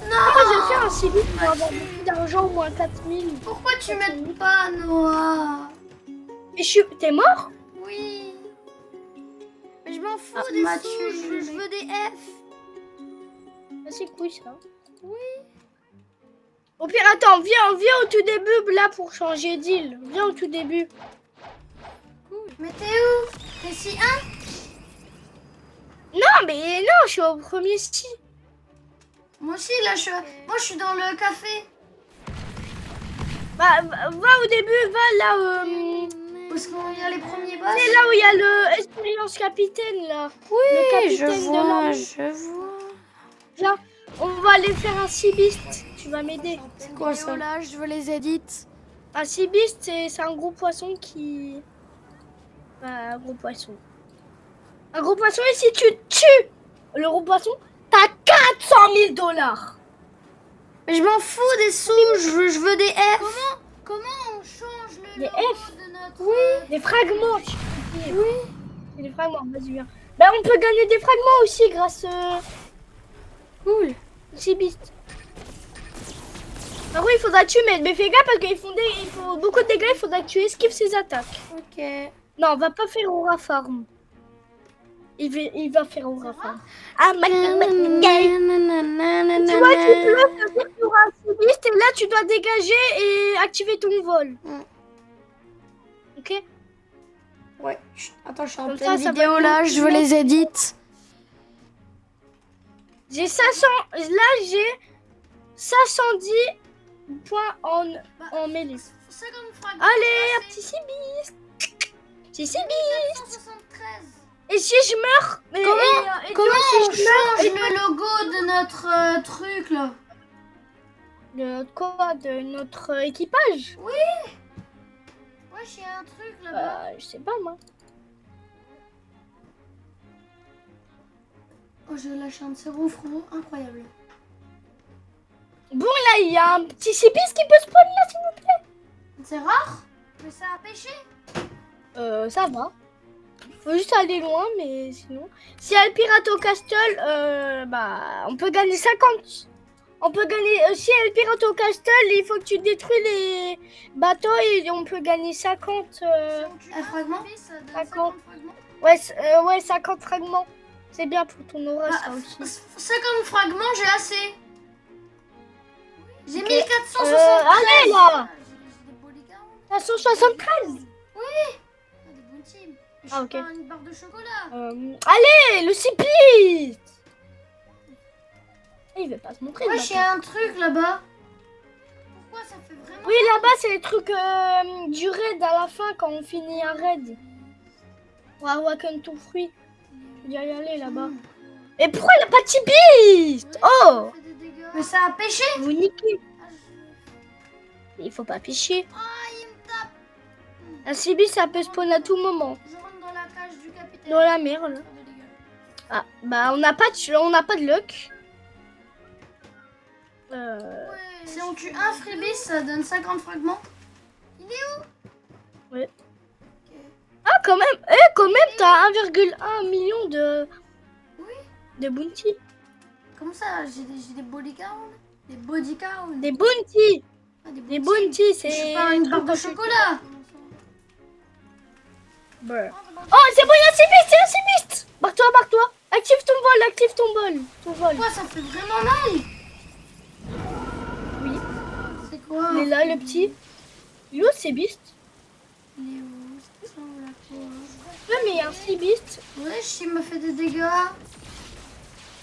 Moi je vais faire un civil pour avoir beaucoup d'argent, au moins 4000. Pourquoi tu m'aides pas, Noah? Et T'es mort? Oui. Mais je m'en fous Ah, des Mathieu, sous. Je veux des F. Ah, c'est cool ça. Oui. Au pire, attends, viens au tout début là pour changer d'île. Viens au tout début. Mais t'es où? T'es si 1? Non, mais non, je suis au premier ski. Moi aussi, là, moi, je suis dans le café. Bah, va au début, va là. Parce qu'il y a les premiers boss. C'est là où il y a le expérience capitaine là. Oui, le capitaine je de vois, l'armée. je vois. Là, on va aller faire un Seabeast. Tu vas m'aider. C'est quoi ça? Là, je veux les edits. Un Seabeast, c'est un gros poisson qui. Un gros poisson. Un gros poisson, et si tu tues le gros poisson, t'as 400 000 $. Mais je m'en fous des sous, je veux des F. Comment on change le Des logo F. de notre... Des fragments. Oui. C'est des fragments, vas-y, viens. Bah, on peut gagner des fragments aussi grâce. Cool. Seabeast. Par contre, il faudra tuer, mais fais gaffe parce qu'il faut beaucoup de dégâts, il faudra que tu esquives ses attaques. Ok. Non, on va pas faire Aura Farm. Il va faire Aura Farm. Ah, tu vois, tu flottes, ça veut dire qu'il y aura un Seabeast et là, tu dois dégager et activer ton vol. Mm. Ok? Ouais. Attends, je suis en Comme pleine ça, ça vidéo va là, être je veux les edits. J'ai 500. Là, j'ai 510 points en mêlée. 50 fragments. Allez, un petit Seabeast. Petit Seabeast. 173. Et si je meurs et Comment tu vois, on si je meurs, change le logo de notre truc là? de quoi? De notre équipage? Ouais, j'ai un truc là-bas. Je sais pas moi. Oh, j'ai lâché un de ces gros frérot, incroyable. Bon là, il y a un petit Seabeast qui peut spawn là, s'il vous plaît. C'est rare? Mais ça a pêché. Ça va. Faut juste aller loin, mais sinon. Si il y a le pirate au castle, bah, on peut gagner 50. On peut gagner. Si il y a le pirate au castle, il faut que tu détruis les bateaux et on peut gagner 50. Un fragment? Ça donne 50. 50 fragments. Ouais, 50 fragments. C'est bien pour ton aura, ça aussi. 50 fragments, j'ai assez. J'ai Ok. 1473. Allez là, J'ai des bodyguards. 573. Ah, des bons teams. Je Ah, suis ok. pas une barre de chocolat. Allez, le Seabeast. Il veut pas se montrer. Ouais, le j'ai bâtard. un truc là-bas. ça fait vraiment. Oui, là-bas, c'est les trucs du raid à la fin quand on finit un raid. Ou à Wacken tout fruit. Je vais y aller là-bas. Et pourquoi il a pas de Tibiste? Oh! Ça fait des dégâts. Mais ça a pêché. Vous niquez. Ah, Il faut pas pêcher. Ah, il me tape. Un Tibiste, ça peut spawn à tout moment. Je rentre dans la cage du capitaine. Dans la mer, là. Faire des dégâts. Ah, bah on n'a pas de luck. Ouais. Si on tue un freebie, ça donne 50 fragments. Il est où? Ah, quand même. Quand même, t'as 1,1 million de... Oui. De bounty. Comment ça? J'ai des bodyguards. Des bodyguards. Des bounty. Ah, des Des bounty. bounty, Je c'est... suis pas une barre de chocolat. Brr. Oh, c'est bon, il y a un Tibiste. Barre-toi. Active ton vol. Quoi, ça fait vraiment mal. Oui. C'est quoi? Il est là, le petit. Il est où, Tibiste? Il est où? Ça ressemble à quoi? Ouais, mais il y a un Tibiste. Wesh, il m'a fait des dégâts.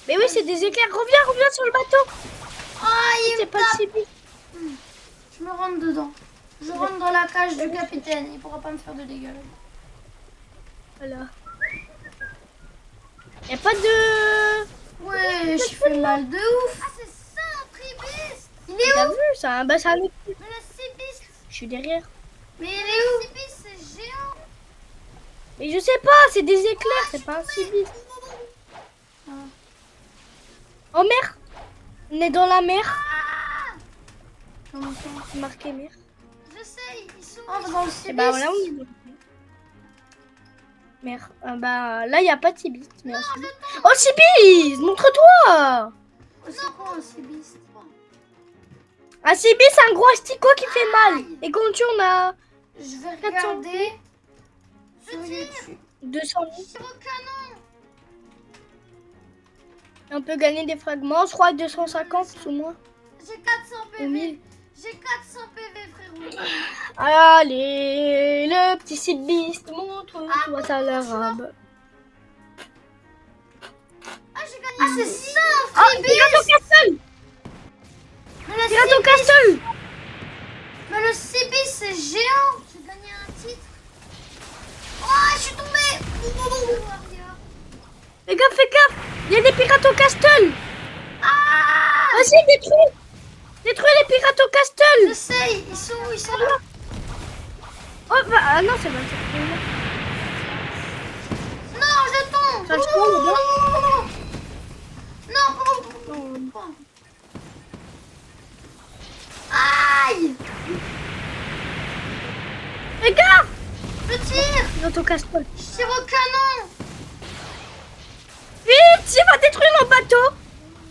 Mais oui, c'est des éclairs. Reviens sur le bateau. Ah, il C'est me pas tape. le Tibiste. Je me rentre dedans. Je rentre dans la cage du capitaine. Il pourra pas me faire de dégâts. Voilà. Y a pas de... Ouais, je fais mal de ouf. Ah, c'est ça, un tribiste. Il est T'as où? vu, c'est un... Bah, c'est un... Mais le cibiste. Je suis derrière. Mais il est où? Le cibiste, c'est géant. Mais je sais pas, c'est des éclairs, c'est pas un Tibiste. En mer. On est dans la mer. Comment ça? C'est marqué mer. Je sais, ils sont. Entre dans le Et cibiste. bah là, on est dans la mer. Bah là, y a pas de Tibiste. Mais un Tibiste. Oh, Tibiste, montre-toi. Oh, c'est quoi un cibiste? Un Tibiste, c'est un gros asticot qui fait mal. Et quand tu on a Je vais 400 regarder Je sur tire. YouTube. 200 000. Tire au canon. On peut gagner des fragments, je crois 250 ou moins. J'ai 400 Ou PV. 1000. J'ai 400 PV, frérot. Allez, le petit Tibiste, montre-toi ça l'arabe. Ah, j'ai gagné. Ah, c'est ça, Oh, Pirato Castle. Mais le Pirato cibiste, Castle. mais le cibiste, c'est géant. J'ai gagné un titre. Oh, je suis tombée. Le warrior. Fais gaffe. Il y a des Pirato Castle. Ah, Vas-y, détruis. Détruis les Pirato Castle. je sais, ils sont où? Ils sont là. Oh, bah, ah non, c'est pas Non, je tombe. ça. Je tombe, là. Non. Aïe. Fais gaffe. Je tire. Pirato Castle. Je tire au canon. Vite, il va détruire nos bateaux.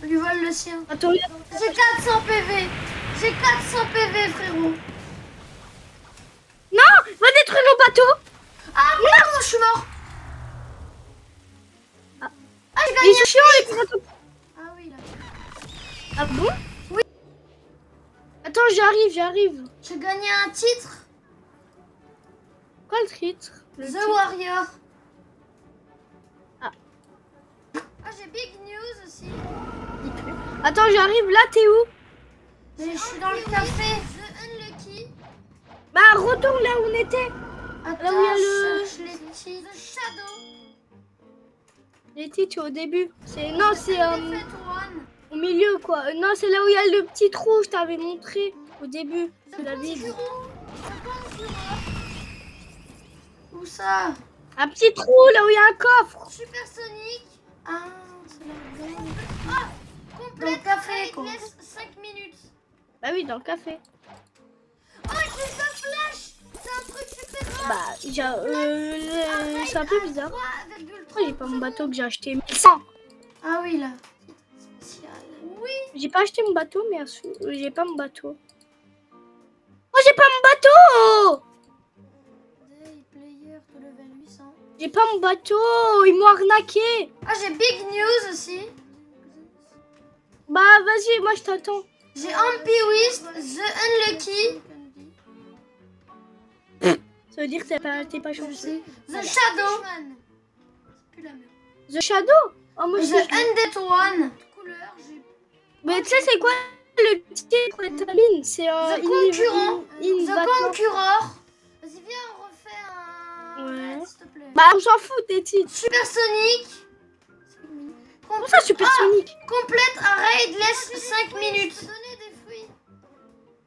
Je lui vole le sien. Attends, J'ai 400 PV. J'ai 400 PV, frérot. non, va détruire nos bateaux. Ah non, je suis mort. Ah. J'ai Ils gagné. sont chiants, les Pirato. Ah oui, là. Ah bon? Oui. Attends, j'arrive. J'ai gagné un titre. Quoi le titre? Le The titre. Warrior. Ah, j'ai big news aussi. Attends, j'arrive. Là, t'es où? Mais je suis dans le café. The Unlucky. Bah, retourne là où on était. Attends, Là où il y a le- je cherche les titres. The Shadow. Les titres au début. Non, c'est Defect One. au milieu quoi. Non, c'est là où il y a le petit trou. Je t'avais montré au début de la ville. Où ça? Un petit trou là où il y a un coffre. Supersonic. Ah, c'est là. Ah, Dans complète. le café, Il quoi. laisse 5 minutes. Bah oui, dans le café. Oh, j'ai deux flèches. C'est un truc super rare. Bah, c'est un peu bizarre. 3,3. Pourquoi j'ai pas mon bateau que j'ai acheté 1100? Ah oui, là. Spécial. Oui. J'ai pas acheté mon bateau, mais j'ai pas mon bateau. Oh, j'ai pas mon bateau! Day player to level 800. J'ai pas mon bateau, ils m'ont arnaqué. Ah, j'ai big news aussi. Bah vas-y, moi je t'attends. J'ai Ampiwist, The Unlucky. Ça veut dire que t'es pas chanceux. The Shadow. C'est plus la même. The Shadow? Oh moi The aussi. Undead One. Couleur, j'ai. Mais tu sais c'est quoi le titre est mine, c'est The Concurrent. The Batman. Conqueror. Vas-y, viens, on refait un Ouais. raid, s'il te plaît. Bah, on s'en fout des titres. Supersonic. Comment ça, Supersonic? Complète un raid, laisse 5 Je minutes. peux donner des fruits.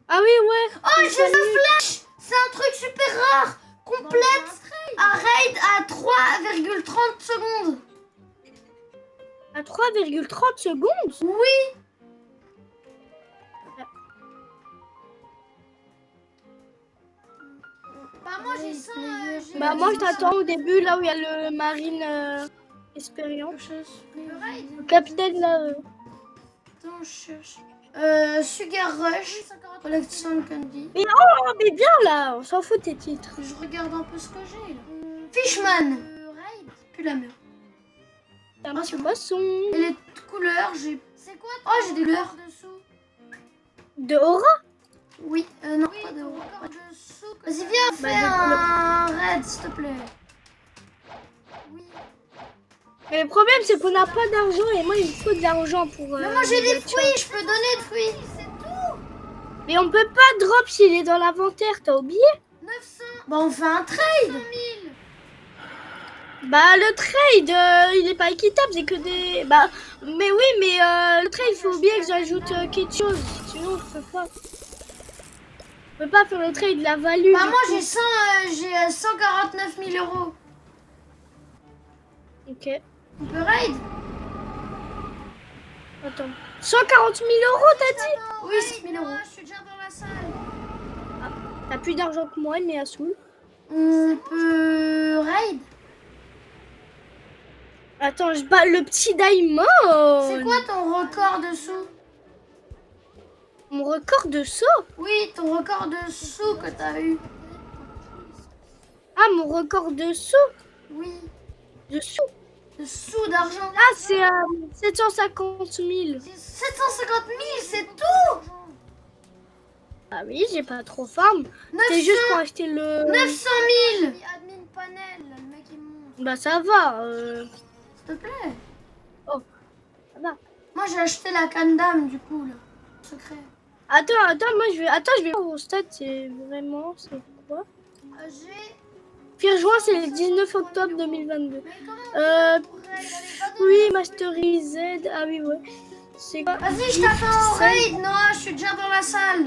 Ah oui, ouais. Oh, j'ai The Flash. C'est un truc super rare. Complète un raid à 3,30 secondes. À 3,30 secondes? Oui. Bah, moi, j'ai 100. Bah, moi, je t'attends au début, là où il y a le Marine Experience. Le raid. Le capitaine, là. Attends, je cherche. Sugar Rush. Collection Candy. Oh, mais bien, là. On s'en fout des titres. Je regarde un peu ce que j'ai là. Fishman. Le raid. Plus la mer. Un petit poisson. Et les couleurs, j'ai. C'est quoi Oh, j'ai des couleurs. dessous? De Aura? Oui, non, Oui, pas de ton rouge. record dessous. que Vas-y, t'as- viens, Bah, fais un raid, s'il te plaît. Oui. Mais le problème, c'est qu'on n'a pas d'argent et moi, il me faut de l'argent pour. Mais moi, j'ai les des voitures. fruits, je peux donner des fruits. C'est tout. Mais on peut pas drop s'il est dans l'inventaire, t'as oublié? 900 Bah, on fait un trade. 000. Bah, le trade, il est pas équitable, c'est que des. Bah, mais oui, mais le trade, il faut bien que j'ajoute quelque chose. Sinon, je peux pas. Je peux pas faire le trade, la value. Bah, du moi, coup. j'ai 149 000 euros. Ok. On peut raid? Attends. 140 000 euros, t'as dit? Oui, 6 000 euros. Je suis déjà dans la salle. T'as plus d'argent que moi, mais à Soul. On peut raid? Attends, je bats le petit Diamond. C'est quoi ton record de sous? Mon record de saut? Oui, ton record de sous que t'as eu. Ah, mon record de saut? Oui, De sous? de sous d'argent. Ah, c'est 750 000. 750 000, c'est tout. Ah oui, j'ai pas trop farm. C'est juste pour acheter le... 900 000. Admin panel, le mec il monte. Bah ça va. S'il te plaît. Ça va. Moi, j'ai acheté la canne d'âme, du coup, là. Secret. Attends, moi je vais... Attends, je vais voir au stade, c'est vraiment... C'est quoi? J'ai. Pire juin, c'est le 19 octobre 2022. Mais comment Euh... on pourrait aller pas Oui, masterisé. Ah oui, ouais. C'est quoi? Vas-y, je t'attends au raid, Noah. Je suis déjà dans la salle.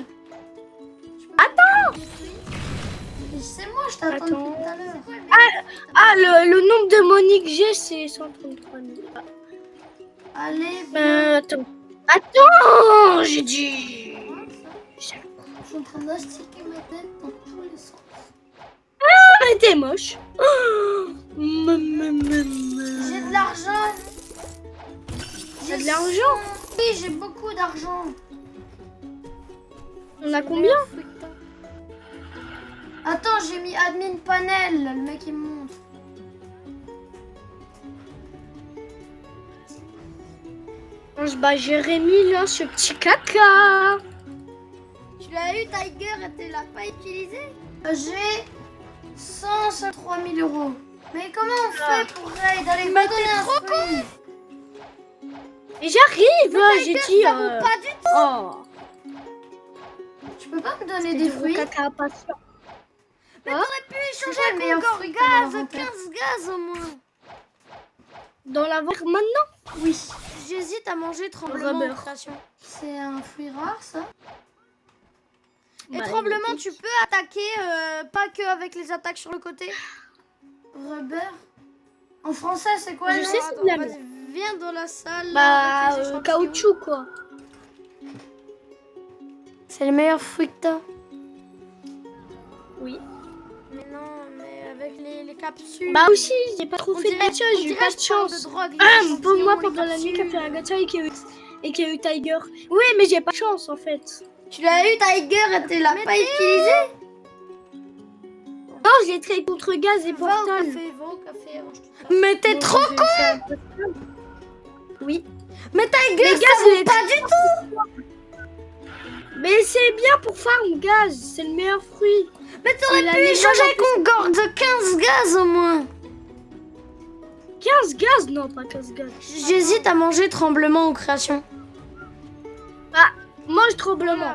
Attends! C'est moi, je t'attends Attends. depuis tout à l'heure. Ah, le nombre de monies que j'ai, c'est 133 000. Allez, viens. Attends. Attends, j'ai dit... Je suis en train d'astiquer ma tête dans tous les sens. Ah, mais t'es moche. J'ai de l'argent. T'as de l'argent? Oui, j'ai beaucoup d'argent. On a combien? Attends, j'ai mis admin panel, là, le mec il me montre. Bah, Jérémy, là, ce petit caca. Tu l'as eu, Tiger, et tu l'as pas utilisé? J'ai 103 000 euros. Mais comment on Ah. fait pour raid? Allez, va donner un fruit. Et j'arrive, j'ai dit... Ça vaut pas du tout. Oh, Tu peux pas me donner des fruits? caca patient. Mais Hein? t'aurais pu échanger C'est quoi le avec meilleur encore fruit que t'as dans gaz, l'inventaire 15 gaz au moins. Dans la vente maintenant? Oui. J'hésite à manger tremblement Rubber. en création. C'est un fruit rare, ça? Et Bah, tremblement, tu peux attaquer, pas que avec les attaques sur le côté. Rubber? En français, c'est quoi Je le sais, nom? c'est de la Vas-y, merde. viens dans la salle. Bah, avec les échantillons. caoutchouc, quoi. C'est le meilleur fruit que t'as. Oui. Mais non, mais avec les capsules. Bah aussi, j'ai pas trop On fait de dirait- gacha, on j'ai eu dirait pas je de parle chance. de drogue, les Ah, échantillons, pour moi, les pendant la nuit, qui a capsules. fait un gacha et qui a eu Tiger. Oui, mais j'ai pas de chance, en fait. Tu l'as eu, Tiger, et tu l'as pas utilisé? Non, je l'ai traité contre gaz et Va au portal. café, va au café avant que je te fasse. Mais t'es Donc, trop j'ai con! fait un peu ça. Oui. Mais Tiger, Mais ça gaz, vaut il est pas du tout! Mais c'est bien pour farm gaz, c'est le meilleur fruit. Mais t'aurais Il a pu les échanger gaz en avec mon gorge de 15 gaz au moins! 15 gaz? Non, pas 15 gaz. J'hésite à manger tremblement aux créations. Mange tremblement.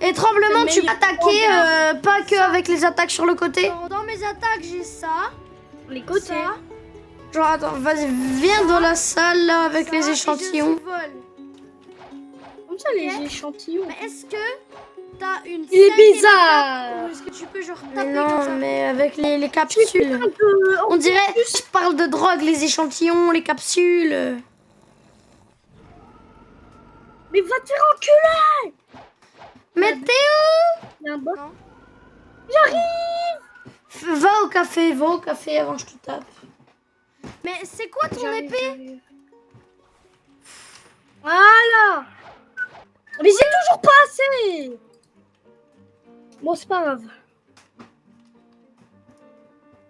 Et tremblement, C'est tu peux meilleur. attaquer pas que avec les attaques sur le côté. Genre, dans mes attaques, j'ai ça. Les côtés. Ça. Genre, attends, vas-y, viens dans la salle là avec Ça, les et échantillons. je survole. Comme ça, les échantillons. Mais est-ce que t'as une Il est cinquième bizarre. attaque, ou est-ce que tu peux genre Mais taper non, comme ça? Mais avec les capsules. Un peu. On dirait, je parle de drogue, les échantillons, les capsules. Mais va te faire enculer. Mais t'es où? Il y a un bot. Non. J'arrive. Va au café avant que je te tape. Mais c'est quoi ton épée? J'arrive. Voilà. Mais j'ai toujours pas assez. Bon, c'est pas grave.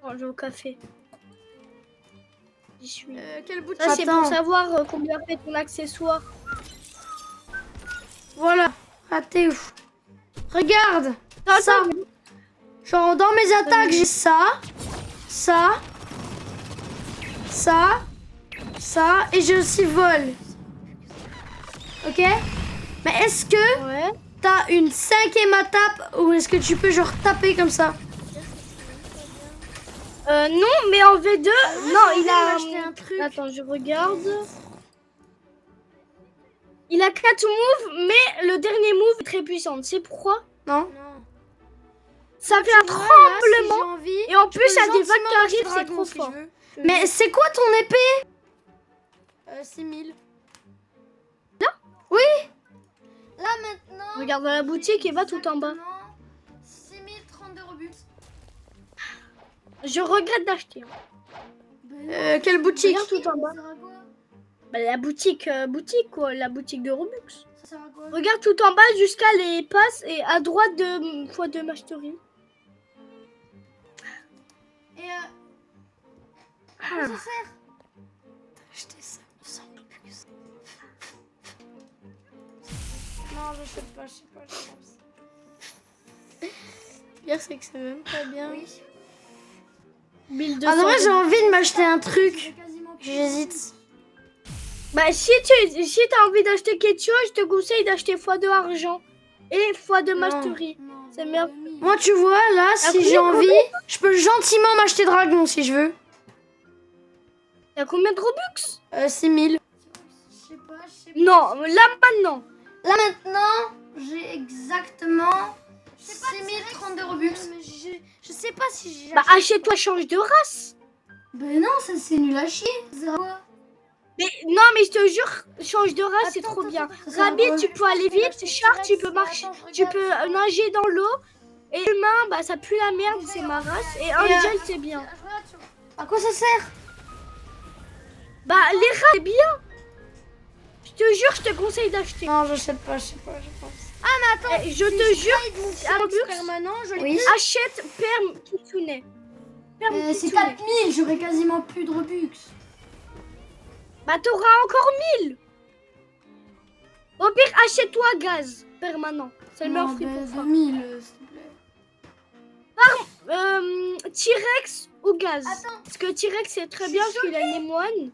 Bon, je vais au café. J'y suis. Quel bout de Ça, c'est pour savoir combien fait ton accessoire. Voilà. Ah, t'es où? Regarde. Attends, Ça. Genre, dans mes attaques, j'ai ça, et j'ai aussi vol. Ok? Mais est-ce que Ouais. t'as une cinquième attaque ou est-ce que tu peux genre taper comme ça? Non, mais en V2, non, il a acheté un truc. Attends, je regarde. Il a 4 moves, mais le dernier move est très puissant. C'est pourquoi? Non? Ça fait un tremblement. Là, si j'ai envie, Et en je plus, peux il y a des gentiment vagues qui m'acheter arrivent, c'est dragon trop si fort. je veux. Mais c'est quoi ton épée? 6000. Là maintenant. Regarde dans la boutique et va tout en bas. 6032 Robux. Je regrette d'acheter. Quelle boutique? Regarde tout en bas. Ça sert à quoi? Bah, la boutique, quoi, la boutique de Robux. Ça sert à quoi? Regarde tout en bas jusqu'à les passes et à droite de x2 mastery. Et à quoi ça sert? Acheter ça, il me semble que ça. Non, je sais pas. Pire, c'est que c'est même pas bien. Oui. 1200. Ah non, moi j'ai envie de m'acheter un J'ai truc. quasiment plus. J'hésite. Bah, si t'as envie d'acheter quelque chose, je te conseille d'acheter x2 argent et x2 Non. mastery. Non, C'est bien. Moi, tu vois, là, si Après, j'ai envie, je peux gentiment m'acheter dragon si je veux. T'as combien de Robux? 6000. Je sais pas. Non, là maintenant. Là maintenant, j'ai exactement 6032 Robux. Je sais pas si j'ai. Bah, achète-toi, change de race. Ben non, ça c'est nul à chier. Ça sert à quoi? Mais non, mais je te jure, change de race, c'est trop bien. Rabbit, tu peux aller vite. Char, tu peux marcher, tu peux nager dans l'eau. Et humain, bah ça pue la merde, c'est ma race. Et Angel, c'est bien. Je regarde sur- À quoi ça sert? Bah les rats, c'est bien. Je te jure, je te conseille d'acheter. Non, je sais pas, je pense. Eh, je te jure, un Robux, Permanent, je l'ai. Oui. achète Perm Kitsune. Perm C'est Kitsune. 4000, j'aurais quasiment plus de Robux. Bah t'auras encore 1000. Au pire, achète-toi gaz permanent. C'est le meilleur prix pour ça. 2000, s'il te plaît. T-Rex ou gaz. Attends. Parce que T-Rex c'est très bien parce qu'il a les moines.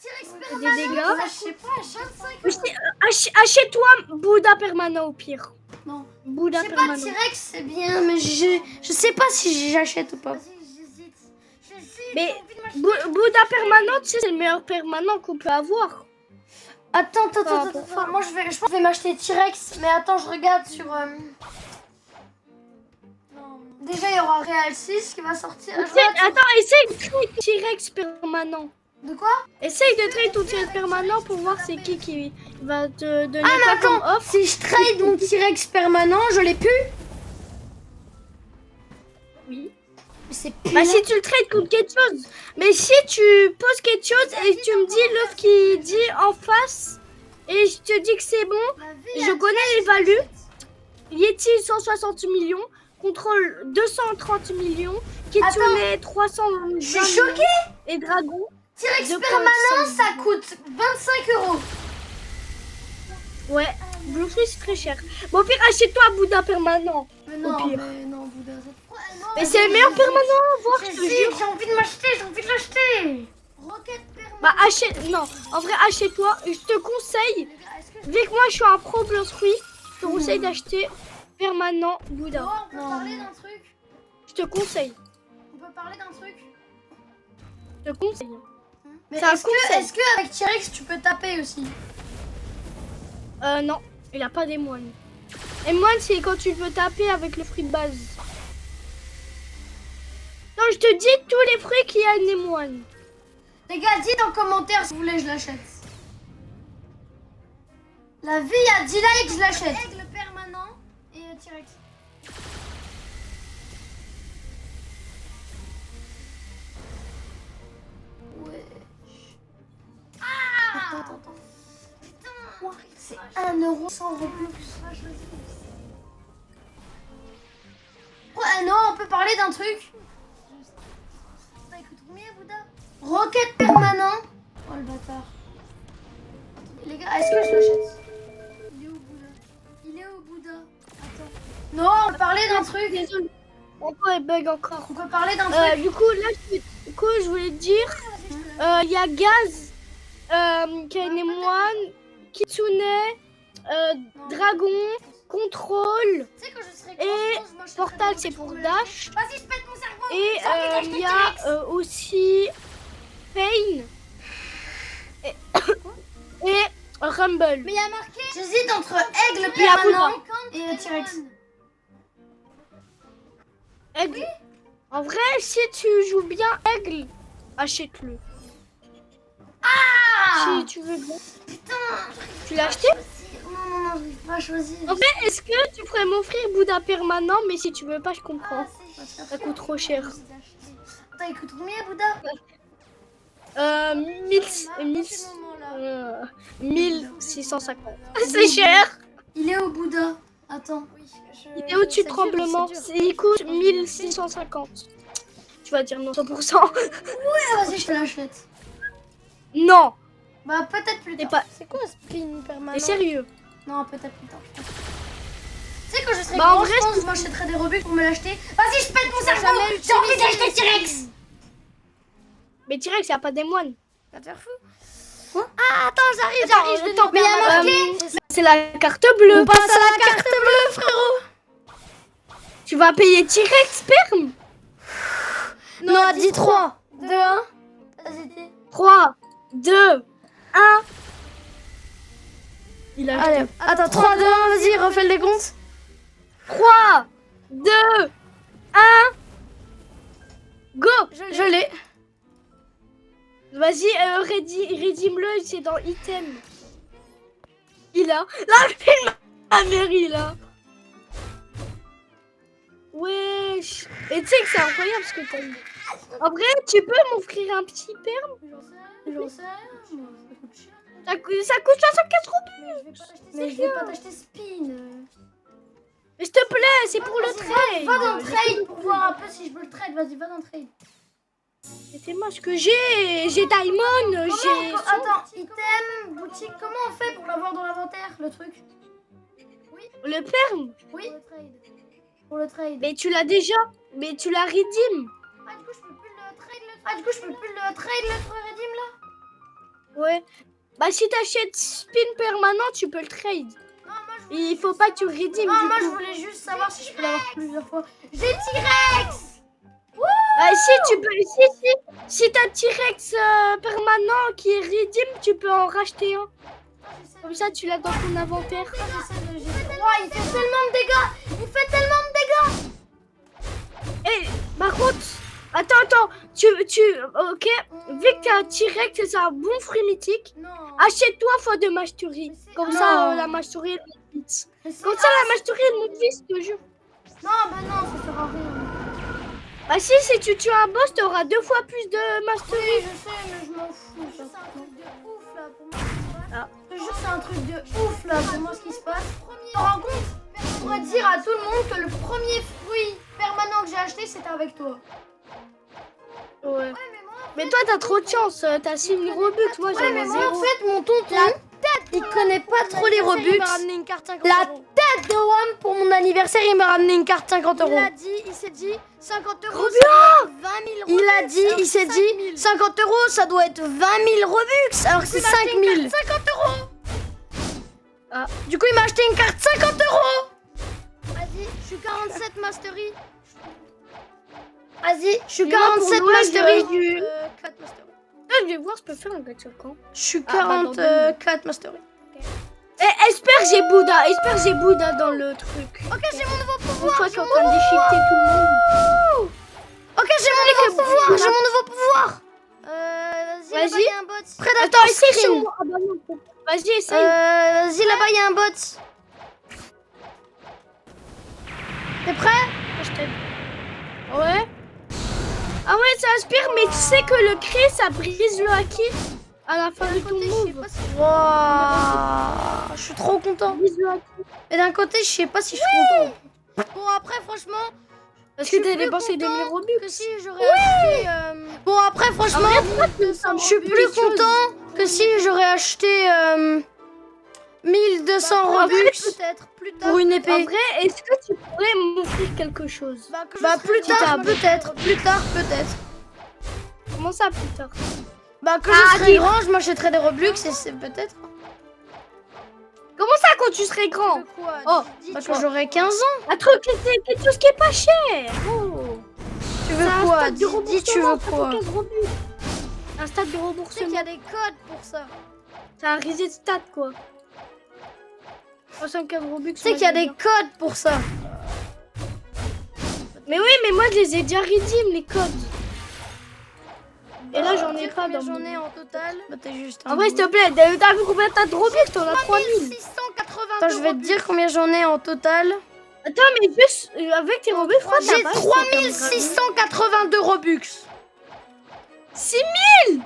T-Rex Des permanent, dégâts. ça, je sais pas, 25 Mais euros. achète-toi Bouddha permanent au pire. Non. Bouddha Je sais pas, permanent. T-Rex c'est bien. Bien, mais je sais pas si j'achète ou pas. Vas-y, j'hésite. Mais j'ai envie de m'acheter. Bouddha permanent, tu sais, c'est le meilleur permanent qu'on peut avoir. Attends. Moi, je pense que je vais m'acheter T-Rex, mais attends, je regarde sur. Non. Déjà, il y aura Real 6 qui va sortir. Je Essaye- regarde sur- Attends, essaye de trade T-Rex permanent. De quoi? Essaye de trade ton T-Rex permanent pour voir c'est qui va te donner Ah, mais quoi comme attends, offre. si je trade mon T-Rex permanent, je l'ai plus. Oui. Mais c'est Bah si tu le trades contre quelque chose. Mais si tu poses quelque chose et tu me dis l'offre qui dit en face et je te dis que c'est bon, je connais les values. Yeti 160 millions, Contrôle 230 millions, Kitsune 320 Je suis choquée. et Dragon. T-Rex 2,5 permanent, ça millions. coûte 25 euros. Ouais, Bluefish c'est très cher. Bon, au pire, achète-toi un Bouddha permanent. Mais non, pire. mais non, Bouddha, Mais c'est le meilleur permanent à voir, je te J'hésite, jure. j'ai envie de m'acheter, j'ai envie de l'acheter. Rocket permanent. Bah achète, non, en vrai achète-toi, je te conseille Les gars, est-ce que vu que moi je suis un pro fruit, je te conseille d'acheter permanent Bouddha. Oh, on peut Non. parler d'un truc. Je te conseille. On peut parler d'un truc. Je te conseille. Mais C'est un est-ce conseil. que avec T-Rex tu peux taper aussi? Non, il a pas des moines. Et moine, c'est quand tu peux taper avec le fruit de base. Non, je te dis tous les fruits qu'il y a des moines. Les gars, dites en commentaire si vous voulez je l'achète. La vie a 10 likes, je l'achète. Aigle permanent et T-Rex. Ouais. Ah Attends. Putain. C'est 1€ sans Robux. Ah, je choisis. Ouais, non, on peut parler d'un truc. Ça coûte combien, Bouddha? Rocket permanent. Oh le bâtard. Les gars, est-ce que je l'achète? Il est où, Bouddha? Il est où, Bouddha? Attends. Non, on peut parler d'un truc. Désolé. Pourquoi il bug encore? On peut parler d'un truc. Du coup, là, je voulais te dire, il y a Gaz, qui est moine, Kitsune, Dragon, Contrôle, Tu sais que je serais Et grosse, moi, je serais Portal, très c'est grosse, pour je peux Dash. Vas-y, je pète mon cerveau. Et J'ai envie d'acheter il y a T-Rex. aussi Pain et Rumble. Mais il y a marqué. J'hésite entre aigle Il y a permanent 50 et T-Rex. Aigle. En vrai, si tu joues bien Aigle, achète-le. Ah Si tu veux bien. putain. Tu l'as acheté? Non, j'arrive pas à choisir. En fait, est-ce que tu pourrais m'offrir Bouddha permanent? Mais si tu veux pas, je comprends. Ah, c'est Ça coûte trop cher. Attends, il coûte combien, Bouddha? 1650. C'est cher. Il est au Bouddha. Attends. Il est au-dessus de tremblement. Il coûte 1650. Tu vas dire non 100%. Ah, vas-y, je te l'achète. Non. Bah, peut-être plus T'es tard. pas. C'est quoi spin permanent? T'es sérieux? Non, peut-être plus tard. Tu sais, quand je serai Bah, en grosse, vrai, je pense que je m'achèterai des Robux pour me l'acheter. Vas-y, je pète mon cerveau. J'ai envie d'acheter T-Rex. Mais T-Rex, y a pas des moines. Va te faire fou. Quoi? Ah, attends, j'arrive. Attends, Mais il y a marqué. c'est la carte bleue. On passe à la carte bleue, frérot. Tu vas payer T-Rex perm. Non, dis 3, 2, 1. Vas-y, dis. 3, 2, 1. Il a Allez, attends, 3, 2, 1, vas-y, refais le décompte. 3, 2, 1. Go. Je l'ai. Vas-y, rédime-le, c'est dans item. Il a. La film ma mère, il a. Wesh. Et tu sais que c'est incroyable ce que t'as eu. En vrai, tu peux m'offrir un petit perm? J'en sais rien, moi. Ça coûte cher. Ça coûte 64 roubles. Mais je vais pas t'acheter Spin. Mais s'il te plaît, c'est pour le trade. Va dans le trade pour voir un peu si je veux le trade. Vas-y, va dans le trade. Mais c'est moi ce que j'ai. J'ai Diamond, j'ai. Attends, item, boutique, comment on fait pour l'avoir dans l'inventaire, le truc? Le perm. Oui, pour le trade. Mais tu l'as déjà. Mais tu l'as redeem. Ah, du coup, je peux plus le trade, Ah, du coup, je peux plus le trade, le redeem, là? Ouais. Bah si t'achètes spin permanent, tu peux le trade. Non, moi, je Il faut pas que tu redeem. Non, du moi, coup. je voulais juste savoir si je peux l'avoir plusieurs fois. J'ai T-Rex! Bah, si tu peux, si t'as T-Rex permanent qui est redeem, tu peux en racheter un. Comme ça, tu l'as dans ton inventaire. Ouais, il fait tellement de dégâts! Il fait tellement de dégâts! Et par contre, attends, ok, vu que t'as T-Rex, c'est un bon fruit mythique. Non. Achète-toi fois de mastery. Comme Non. ça, la mastery elle monte vite. Comme ça, la mastery elle monte vite, je te jure. Non, bah non, ça sert à rien. Bah si tu tues un boss, t'auras 2 fois plus de mastery. Oui, je sais, mais je m'en fous. C'est ça. un truc de ouf là pour moi. Ce qui se passe. Ah. Je te jure, c'est un truc de ouf là pour moi ce qui se passe. Tu te rends compte? Je pourrais dire à tout le monde que le premier fruit permanent que j'ai acheté c'était avec toi. Ouais. Ouais, mais moi. Mais toi, t'as trop de chance. T'as 6000 Robux, moi Ouais, j'en mais ai moi en 0. fait, mon tonton, il connaît pas trop les Robux. Il m'a ramené une carte 50 La euros. tête de WAM pour mon anniversaire, il m'a ramené une carte 50 euros. Il s'est dit 50 euros. Trop ça doit être 20 000 Il Robux, a dit, alors il s'est que dit 5 000. 50 euros, ça doit être 20 000 Robux alors que c'est 5 000. 50 euros. Ah. Du coup, il m'a acheté une carte 50 €. Vas-y, je suis 47 Mastery. Vas-y, je suis Mais moi, pour 47 Noël, Mastery. j'aurais dû- 4 Mastery. Ah, je vais voir, je peux faire un gacha quand. Je suis Ah, bah, dans 44 Mastery. Eh, espère j'ai Bouddha dans le truc. Ok, j'ai mon nouveau Une pouvoir. fois, je suis en train de déchiqueter tout le monde. Ok, j'ai mon nouveau pouvoir. J'ai mon nouveau pouvoir. Vas-y, Vas-y. là-bas, il y a un bot. Predator Attends, essaye sur Screen. moi. Ah bah non. Vas-y, essaye. Vas-y, là-bas, il y a un bot. T'es prêt? Je t'aide. Ouais. Ah ouais, ça aspire, mais tu sais que le cri, ça brise le haki à la fin de ton Côté, je sais move. pas si Waouh, je suis trop content. Brise le haki. Mais d'un côté, je sais pas si je suis content. Bon, après, franchement, Parce je que suis t'as plus dépensé 2000 content Robux. que si j'aurais acheté. Bon, après, franchement, je suis plus content que si j'aurais acheté 1200 Bah, Robux Peut-être plus tard. pour une En épée. vrai, est-ce que tu pourrais m'offrir quelque chose? Que je Bah, serai plus grand, tard, je m'achèterai peut-être. Robux. Plus tard, peut-être. Comment ça, plus tard? Bah, quand Ah, je serai dis- grand, je m'achèterai des Robux et c'est peut-être. Comment ça, quand tu serais grand? De quoi Oh, Dis- Bah, dis- quand j'aurai 15 ans. Un truc, quelque chose qui est pas cher. Oh. Tu C'est veux un quoi? stade de Dis, tu veux remboursement, ça quoi? fait 15 Robux. Un stade de Tu sais qu'il y remboursement. a des codes pour ça. C'est un reset stat, quoi. 75 Robux. Tu sais qu'il y a des codes pour ça. Mais oui, mais moi, je les ai déjà redeem, les codes. Et là, j'en ai Dire pas combien dans j'en mon... ai en total. Bah, t'es juste un En vrai, s'il te bout. plaît, t'as vu combien t'as de Robux? T'en as 3000. 3682 Attends, je vais te dire combien j'en ai en total. Attends, mais juste avec tes Robux, je crois que J'ai t'as pas 3682 Robux. 6000.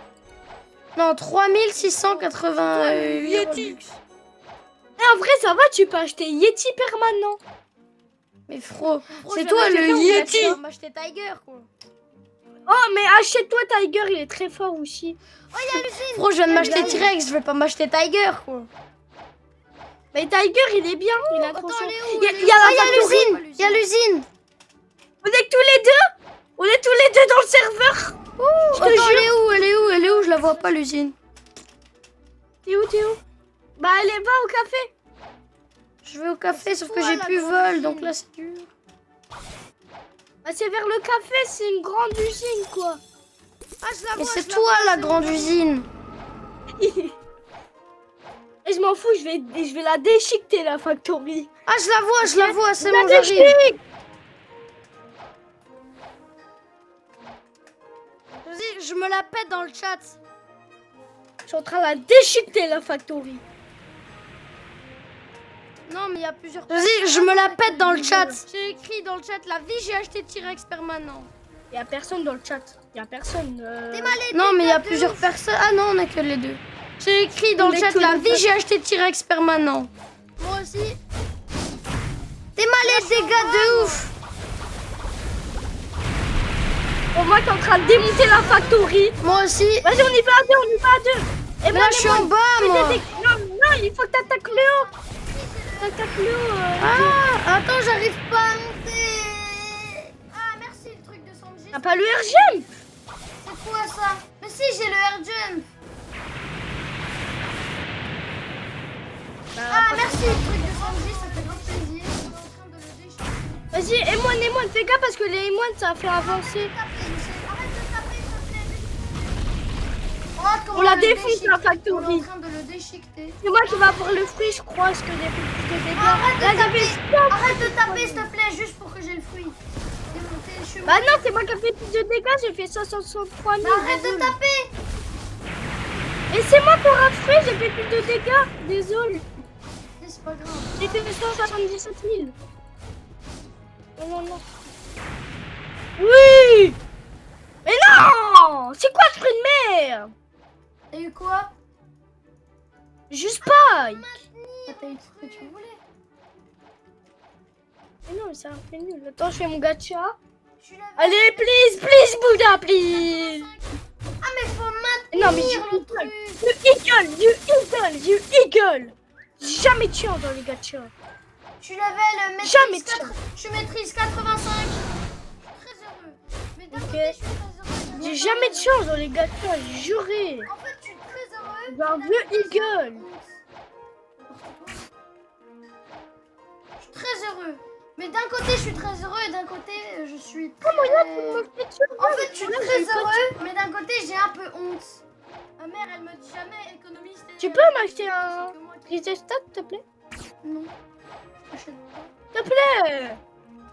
Non, 3688 Robux. En vrai, ça va, tu peux acheter Yeti permanent. Mais Fro, Gros, c'est je toi vais le m'acheter- Yeti. je vais m'acheter Tiger, quoi. Oh, mais achète-toi Tiger, il est très fort aussi. Fro, je viens de m'acheter T-Rex, je vais pas m'acheter Tiger, quoi. Mais Tiger, il est bien, il a Attends, attention. elle est où, Il y a, elle est il y a où la Ah, il y a factory. l'usine. Il y a l'usine. On est tous les deux. On est tous les deux dans le serveur. Je te Attends, jure. elle est où? Je la vois pas, l'usine. T'es où? Bah, allez, va au café. Je vais au café, sauf que toi, j'ai la plus grande vol, usine. donc là, c'est dur. Bah, c'est vers le café, c'est une grande usine, quoi. Ah, je la Mais vois, c'est je la toi, vois, la c'est grande où usine. Et je m'en fous, je vais la déchiqueter, la factory. Ah, je la vois, c'est La bon, j'arrive. déchique. Vas-y, je me la pète dans le chat. Je suis en train de la déchiqueter, la factory. Non, mais il y a plusieurs. Vas-y, je me la pète dans le chat. J'ai écrit dans le chat la vie, j'ai acheté T-Rex permanent. Y a personne dans le chat. Y a personne. T'es mal aidé, Non, mais il y a de plusieurs ouf. personnes. Ah non, on est que les deux. J'ai écrit dans On le est chat que la les vie, deux. j'ai acheté T-Rex permanent. Moi aussi. T'es mal aidé, gars de ouf. Bon, moi, t'es en train de démonter la factory. Moi aussi. Vas-y, on y va à deux, on y va à deux. Et Mais là, je suis en bas, moi. Non, non, il faut que t'attaques le haut. T'attaques le haut. Ah, attends, j'arrive pas à monter. Ah, merci le truc de Sanji. T'as pas le RGM. C'est quoi ça? Mais si, j'ai le air jump. Ah, merci le truc de Sanji, ça fait grand plaisir. On est en train de le déchirer. Vas-y, Émoine, fais gaffe parce que les émoines, ça fait avancer. Arrête de taper, s'il te plaît. Regarde comment On la le défonce, déchiquette. la On est factory. en train de le déchiqueter. C'est moi qui vais avoir le fruit, je crois, parce que j'ai fait plus de dégâts. Arrête de Là, j'ai taper. fait stop. Arrête de taper, s'il te plaît, juste pour que j'ai le fruit. Démonter, je suis Bah non, c'est moi qui ai fait plus de dégâts, j'ai fait 563 000. Arrête de désolé. taper. Et c'est moi qui aurai un fruit, j'ai fait plus de dégâts. Désolé. C'est pas grave. J'ai fait 177 000. Non, non, non. Oui. Mais non. C'est quoi ce fruit de merde? T'as eu quoi? Juste pas. Ah, t'as eu ce que tu voulais. Mais non, mais c'est un peu nul. Attends, je fais mon gacha. Tu l'avais. Allez, please, Bouddha, please. Ah, mais faut Non, mais maintenir le du eagle. Jamais tuant dans les gachas. Tu l'avais le Jamais maîtrise 4... Tu maîtrises 85. Je suis très heureux. Mais d'un Ok. côté, je suis très heureux. J'ai jamais de chance dans les gachas, j'ai juré. En fait, je suis très heureux. J'ai un vieux eagle. suis très heureux. Mais d'un côté, je suis très heureux et d'un côté, je suis très... En fait, je suis très heureux, mais d'un côté, j'ai un peu honte. Ma mère, elle me dit jamais économiste. Tu peux m'acheter un Risesta, s'il te plaît? Non. J'achète pas. S'il te plaît.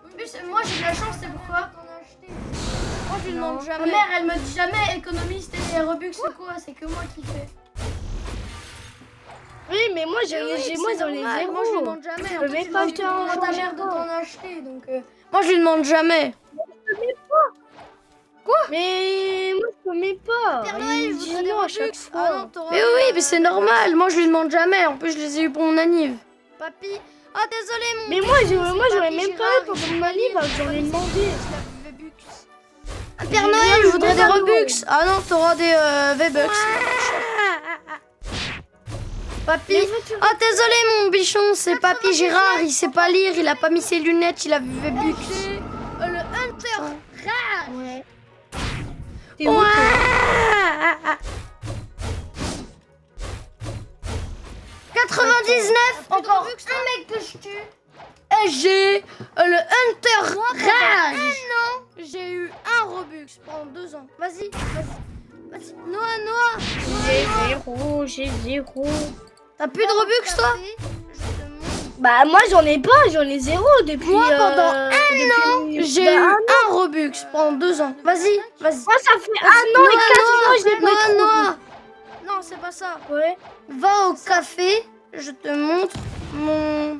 En plus, moi, j'ai de la chance, c'est pourquoi? Moi, je lui demande Non. jamais. Ma mère, elle me dit jamais économiste et Robux, c'est quoi? C'est que moi qui fais. Oui, mais moi, j'en ai zéro. Moi, je lui demande jamais. Je vais pas acheter un ta jour. mère de t'en acheter, donc... Moi, je lui demande jamais. Mais moi, je peux même pas. Père Noël, Il je dit voudrais des non à Robux. chaque Ah fois. non, t'auras Mais oui, mais c'est normal. Moi, je lui demande jamais. En plus, je les ai eu pour mon anniv. Papy. Ah, désolé, mon. Mais moi, j'aurais Papy même Gérard, pas eu pour il mon anniv, j'en ai demandé. Père Noël, je voudrais des Robux. Ah non, t'auras des V-Bucks. Papy. Ah, désolé, mon bichon, c'est Papy Gérard. Il sait pas lire, il a pas mis ses lunettes, il a vu V-Bucks. Le Hunter rare. Ouais. T'es où, toi? Ouais. 99, encore un mec que je tue. Et j'ai le Hunter Rage. J'ai eu un Robux pendant 2 ans. Vas-y, vas-y. Noah. J'ai zéro. T'as plus de Robux, toi? Bah, moi, j'en ai pas, j'en ai zéro depuis. Moi, pendant un an, J'ai eu un Robux pendant 2 ans. Vas-y. Moi, ça fait un an et 4 mois, je l'ai pas trop. Noah. Non, c'est pas ça. Ouais. Va au café, je te montre mon...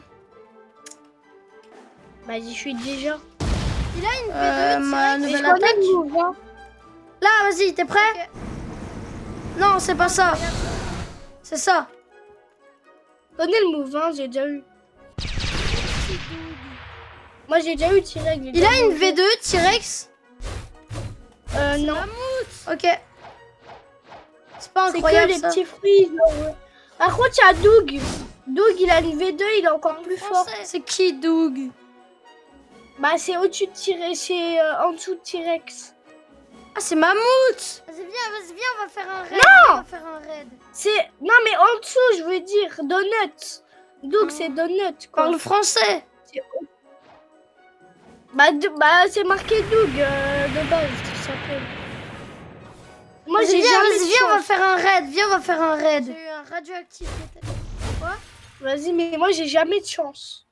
Bah, j'y suis déjà. Il a une V2. ma Mais nouvelle je connais attaque. le move, hein. Là, vas-y, t'es prêt? Ok. Non, c'est pas ça. C'est ça. Je connais le move, hein, j'ai déjà eu. Moi, j'ai déjà eu T-Rex. Il a une V2 T-Rex. Non. Ok. C'est pas C'est que incroyable les ça. petits fruits. Genre, ouais. Par contre, il y a Doug. Doug, il a une V2, il est encore plus fort. C'est qui Doug? Bah, c'est au-dessus de T-Rex, c'est en dessous de T-Rex. Ah, c'est Mammouth. Vas-y, viens, on va faire un raid. Non. On va faire un raid. C'est. Non, mais en dessous, je veux dire, Donut. Doug, c'est Donut, quoi. Parle français. Bah, c'est marqué Doug de base, tout s'appelle. Moi, j'ai Viens, jamais vas-y, de viens, on va chance. faire un raid. Viens, on va faire un raid. J'ai eu un radioactif peut-être. Vas-y, mais moi, j'ai jamais de chance.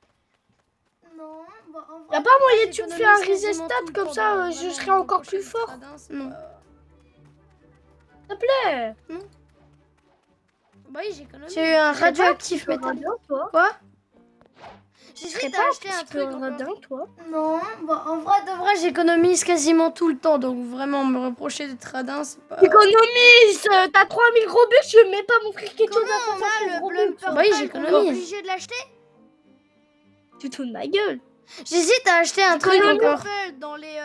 Non, bah, en vrai, Y'a pas moyen de tu me fais un j'économise reset quasiment stat tout le comme temps ça, dans je vraiment serai encore prochaine plus fort. stradin, c'est Non. pas- S'il te plaît. bah oui, j'économise. J'ai eu un radioactif métallique. Toi. Quoi? Tu serais J'hésite pas à un acheter un petit peu truc encore. radin, toi? Non, bah, en vrai de vrai, j'économise quasiment tout le temps. Donc vraiment, me reprocher d'être radin, c'est pas... Économise. T'as 3000 Robux, je vais même pas m'offrir quelque chose à Comment on a le Robux. Blumper Bah oui, Pack, j'économise. on est obligé de l'acheter. Tu te fous de ma gueule. J'hésite à acheter un truc Économise. encore. Dans les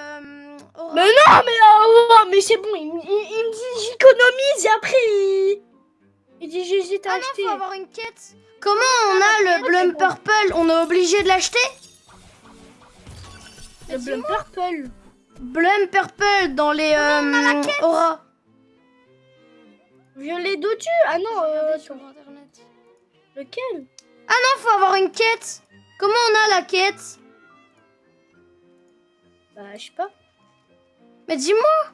Aura. Mais non, mais c'est bon, il me dit j'économise et après il dit j'hésite à Ah acheter. non, faut avoir une quête. Comment on a le Blum Purple? On est obligé de l'acheter? Le Blum Purple. Blum Purple dans les Aura. Violet d'au-dessus. Ah non, Regardez sur internet. lequel? Ah non, faut avoir une quête. Comment on a la quête? Bah, je sais pas. Mais dis-moi,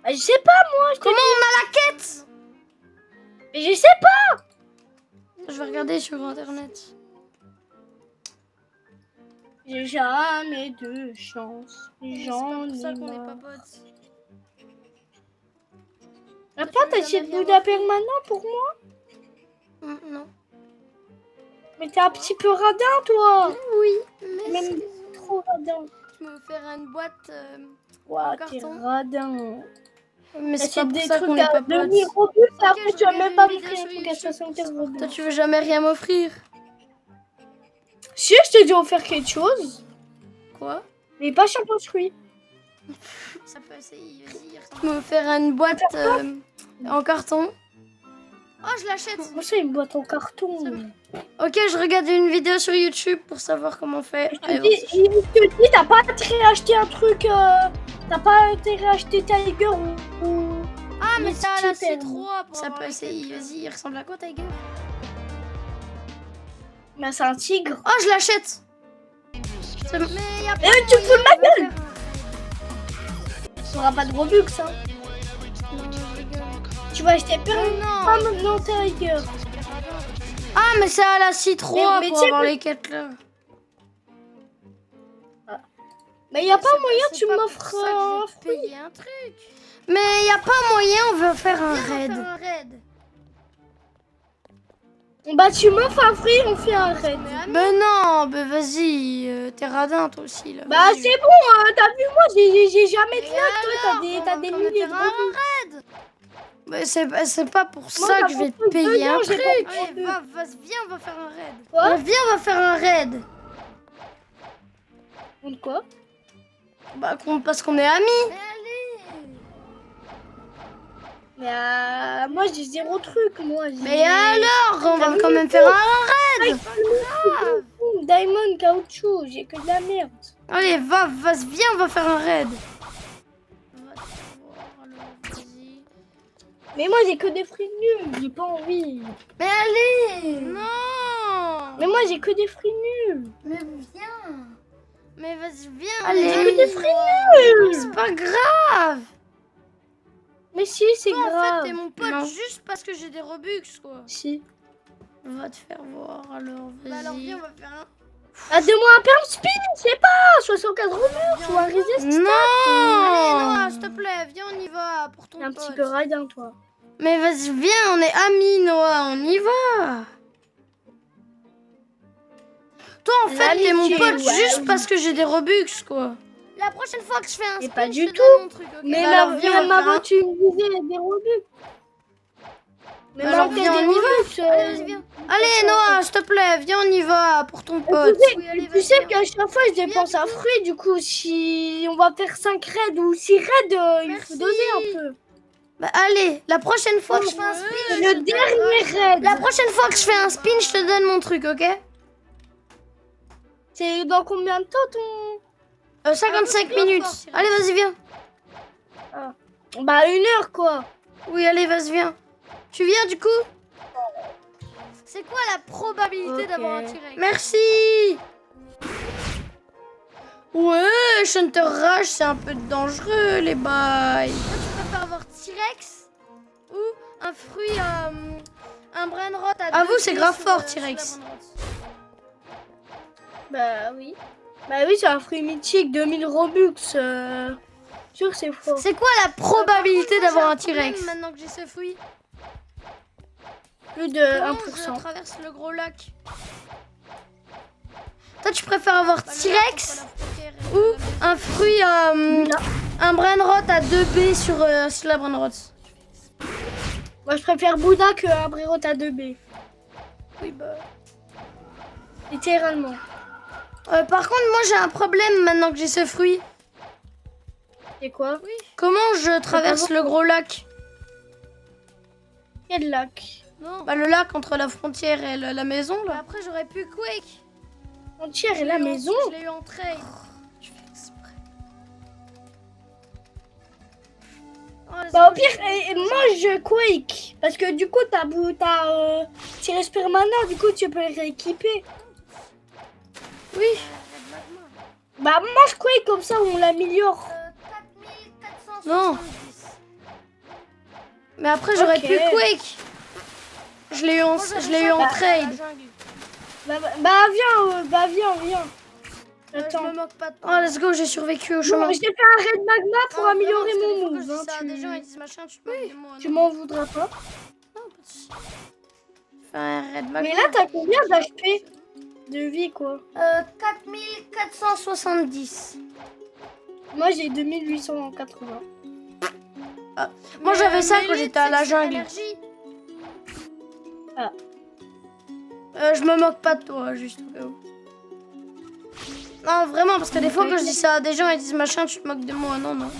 Bah, je sais pas, moi. comment on a la quête? Mais je sais pas. Je vais regarder sur internet. J'ai jamais de chance. C'est J'en pas pour ça ai qu'on est pas marre. potes. T'as pas t'achètes Bouddha permanent pour moi? Non. Mais t'es un petit peu radin, toi. Oui, mais Même trop radin. je me faire une boîte. Ouah, En t'es carton. radin. Mais c'est pas T'achètes pour des ça qu'on trucs est pas à 2000 potes. Robux, et après je tu vas regarde même pas une me vidéo faire un sur truc à YouTube. 75 Robux. Toi, tu veux jamais rien m'offrir. Si, je t'ai dit offert quelque chose, Quoi? mais pas champion de fruits. Ça peut essayer. Vas-y, me faire une boîte en carton. Oh, je l'achète. Moi, c'est une boîte en carton. Ok, je regarde une vidéo sur YouTube pour savoir comment on fait. Je te Allez, dis, il te dit, t'as pas intérêt à acheter un truc, t'as pas intérêt à acheter Tiger ou... Ah, mais ça a la Super. C3 pour ça avoir peut la essayer. quête. Vas-y, il ressemble à quoi, Tiger? Bah, c'est un tigre. Oh, je l'achète. Mais y a pas tu me fous de ma moyen gueule. faire Tu n'auras pas de Robux, hein. Non, je rigole. Tu vas acheter plein de... Non. Ah, maintenant, Tiger. Ah, mais c'est à la C3 Mais pour tu sais avoir que- les quêtes là. Mais y a pas moyen, C'est tu pas pour m'offres ça que je un vais te payer un truc. Mais y a pas moyen, on veut faire un Viens, on va raid. faire un raid. Bah, tu m'offres un fruit, on fait un raid. Ben non, ben vas-y, t'es radin toi aussi là. Bah, vas-y. c'est bon, t'as vu, moi, j'ai jamais de Et luck. Toi, alors, t'as on des va milliers de faire un Robux. raid. Mais c'est pas pour Moi, ça ça que je vais fait te payer 2 ans, un j'ai truc. pas- Allez, viens, on va faire un raid. Quoi Viens, on va faire un raid. Contre quoi? Bah, parce qu'on est amis. Mais allez. Mais moi, j'ai 0 truc, moi. Mais alors, on va T'as quand vu même faire un raid. Diamond, caoutchouc, j'ai que de la merde. Allez, viens, on va faire un raid. On va te voir, alors, vas-y. Mais moi, j'ai que des fruits nuls, j'ai pas envie. Mais allez. Non. Mais moi, j'ai que des fruits nuls. Mais viens. Mais vas-y, viens. Allez, allez. j'ai que des fruits nuls. C'est pas grave. Mais si, c'est Toi, en grave. fait, t'es mon pote Non. juste parce que j'ai des Robux, quoi. Si. On va te faire voir, alors, vas-y. Bah alors viens, on va faire un. Ah, donne-moi un perm spin, je sais pas, 64 Robux ou un resist. Non. Allez, Noah, s'il te plaît, viens, on y va pour ton Un pote. petit peu radin, toi. Mais vas-y, viens, on est amis, Noah, on y va. Toi, en fait, Allez, t'es mon tu- pote ouais, juste oui. parce que j'ai des Robux, quoi. La prochaine fois que je fais un Et spin, pas je du te tout. donne mon truc, ok? Mais Bah alors, viens, on va faire maman, un- tu me disais des Robux. Mais Alors, maman, viens, des on y va. Robux. Allez, vas-y, viens. Allez, Noah, s'il te plaît, viens, on y va pour ton pote. Oui, allez, Tu vas-y, sais viens. qu'à chaque fois, je dépense un fruit. Du coup, si on va faire 5 raids ou 6 raids, il faut Merci. doser un peu. Bah, allez, la prochaine fois que je fais un spin, C'est le dernier raid. La prochaine fois que je fais un spin, je te donne mon truc, ok? C'est dans combien de temps ton... 55 Ah, minutes. fort, Cyril. Allez, vas-y, viens. Bah 1 heure, quoi. Oui, allez, vas-y, viens. Tu viens, du coup? C'est quoi la probabilité Ok. d'avoir un T-Rex? Merci. Ouais, Hunter Rage, c'est un peu dangereux, les bails. Toi, tu préfères avoir T-Rex ou un fruit, un brainrot à Ah, 2 vous, c'est pieds grave sur, fort, sur la T-Rex. brainrot. Bah oui. Bah oui, c'est un fruit mythique, 2000 Robux. Sûr que c'est fort. C'est quoi la probabilité Moi, j'ai d'avoir un problème T-Rex? Maintenant que j'ai ce fruit, Plus de comment 1%. je traverse le gros lac? Toi, tu préfères avoir Bah, le lac T-Rex entre la frontière et ou la maison. un fruit, un brainrot à 2B sur la brainrot? Moi, je préfère Bouddha que un Brérot à 2B. Oui, bah. Littéralement. Par contre, moi, j'ai un problème maintenant que j'ai ce fruit. C'est quoi? Comment je traverse le gros lac? Quel lac? Non. Bah, le lac entre la frontière et la maison, Bah, là. après, j'aurais pu Quake. Entière et la maison? Je l'ai eu en trade. Je fais exprès. Oh, let's Bah au go. pire, mange Quake. Parce que du coup, t'as tiré Spermana, du coup, tu peux le rééquiper. Oui. Bah mange Quake, comme ça, on l'améliore. 4470. Non. Mais après, j'aurais Ok. pu Quake. Je l'ai eu en, Moi, j'avais je l'ai eu en ça, trade. la jungle. Viens. Je Attends. me moque pas de Oh, toi. let's go, j'ai survécu au Bon, chemin. je t'ai fait un raid magma pour Ah, améliorer vraiment, mon parce que des fois, move. quand je dis hein, ça à tu- des gens, ils disent machin, tu te moques de moi. Tu non. m'en voudras pas. Non, pas de souci. Fais un raid magma. Mais là, t'as combien d'HP de vie, quoi? 4470. Moi, j'ai 2880. Moi, j'avais ça quand Melee, j'étais à tu la sais que c'est jungle. énergie. Je me moque pas de toi, juste au cas où. Non, vraiment, parce que des fois, quand je dis ça à des gens, ils disent machin, tu te moques de moi. Non, non.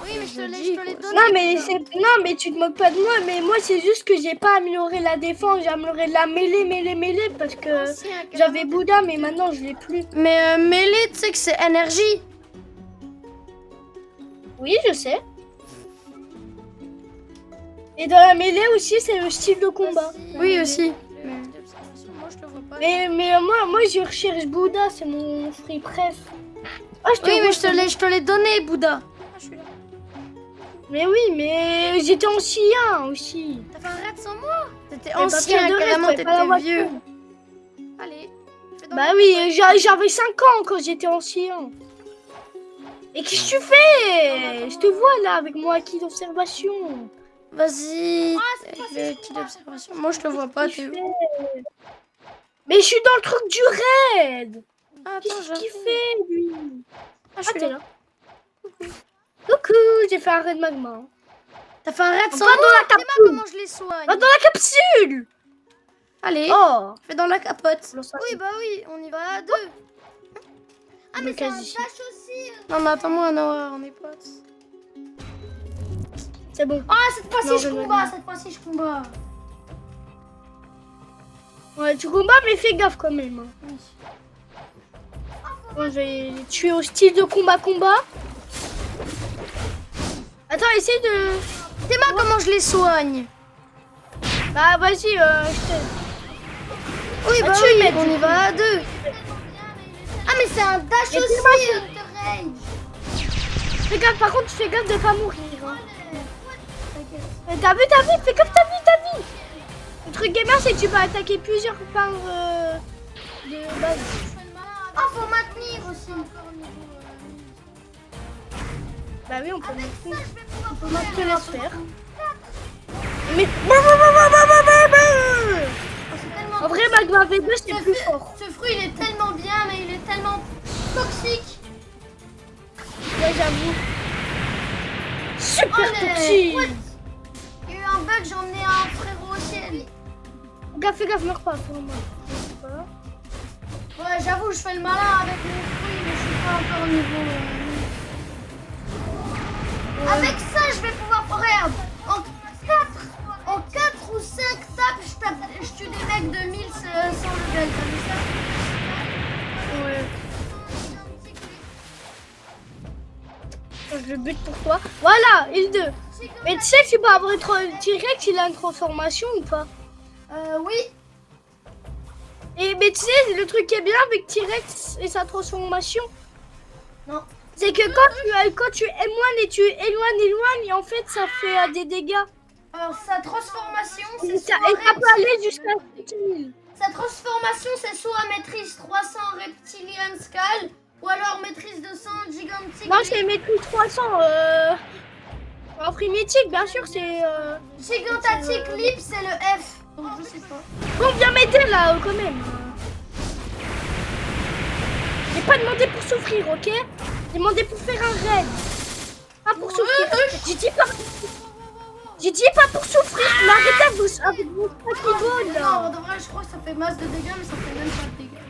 Oui, mais je te dis, l'ai quoi. donné. Non, mais tu te moques pas de moi. Mais moi, c'est juste que j'ai pas amélioré la défense. J'ai amélioré la mêlée. Parce que Ancien, j'avais Bouddha, mais maintenant, je l'ai plus. Mais mêlée, tu sais que c'est énergie. Oui, je sais. Et dans la mêlée aussi, c'est le style de combat. Oui, aussi. Mais moi, je le vois pas. Mais moi, je recherche Bouddha, c'est mon fruit préf. Ah, je te Oui, mais vois, je te l'ai donné, Bouddha. Ah, je suis là. Mais oui, mais j'étais ancien aussi. T'as fait un raid sans moi. T'étais pas ancien, faire de raid, carrément, j'avais pas la t'étais vieux. voiture. Allez. je vais dans Bah la oui, capote. j'avais 5 ans quand j'étais ancien. Et qu'est-ce que tu fais? Je te vois là avec mon acquis d'observation. Vas-y. Ah, c'est pas le kit d'observation. Moi, je te vois pas, t'es où? Mais je suis dans le truc du raid. Ah, attends, Qu'est-ce qu'il j'avoue. fait lui? Ah, je suis t'es là. Coucou, j'ai fait un raid magma. T'as fait un raid Va sans dans moi. la Dis-moi capsule. comment je les soigne. Va dans la capsule. Allez, Oh. je vais dans la capote. Oui, bah oui, on y va à deux. Ah, mais c'est un quasi. dash aussi. Non, mais attends-moi, Noah, on est potes. C'est bon. Ah, cette fois-ci, Non, je je ne combats. veux Cette fois-ci, je combats. Ouais, tu combats, mais fais gaffe quand même. Hein. Bon, je vais les tuer au style de combat. Attends, essaye de... Dis-moi comment je les soigne. Bah, vas-y, je t'aide. Oui, bah tu oui, mets on du y va à deux. Ah, mais c'est un dash Mais aussi. dis-moi Rage. Fais gaffe, par contre, fais gaffe de pas mourir. Hein. T'as vu, fais gaffe, t'as vu. Le truc gamer, c'est que tu peux attaquer plusieurs par de base. Ah, faut maintenir aussi. Bah oui, on peut Avec ça, maintenir. je vais pouvoir On peut faire maintenir un les sphères. truc. Mais... Oh, c'est tellement En vrai, Magma V2, c'est Ce plus fruit- fort. Ce fruit, il est tellement bien, mais il est tellement toxique. Ouais, j'avoue. Super Oh, les- toxique. what? Il y a eu un bug, j'ai emmené un frérot au ciel. Fais gaffe, meurs pas. Pour moi. Ouais, j'avoue, je fais le malin avec mon fruit, mais je suis pas encore au niveau. Avec ça, je vais pouvoir. Regarde, en 4 ou 5 tapes, je tue des mecs de 1000 sans level. T'as vu ça? Ouais. Je le bute pour toi. Voilà, il 2. Mais tu sais que tu peux avoir une T-Rex, il a une transformation ou pas? Oui. Et mais tu sais, le truc qui est bien avec T-Rex et sa transformation, Non. c'est que quand tu éloignes et tu éloignes, en fait, ça fait des dégâts. Alors, sa transformation, Et c'est ça peut aller jusqu'à 1000. Sa transformation, c'est soit maîtrise 300 reptilian skull, ou alors maîtrise 200 gigantic. Moi, c'est maîtrise 300. En prix mythique, bien sûr, c'est. Gigantatic lip, c'est le F. Donc, je sais pas. Bon, bien m'aider là, quand même. J'ai pas demandé pour souffrir, ok? J'ai demandé pour faire un raid. Pas pour souffrir. J'ai dit pas pour souffrir. Mais arrêtez avec vos Pokéball Non, là. en vrai, je crois que ça fait masse de dégâts, mais ça fait même pas de dégâts.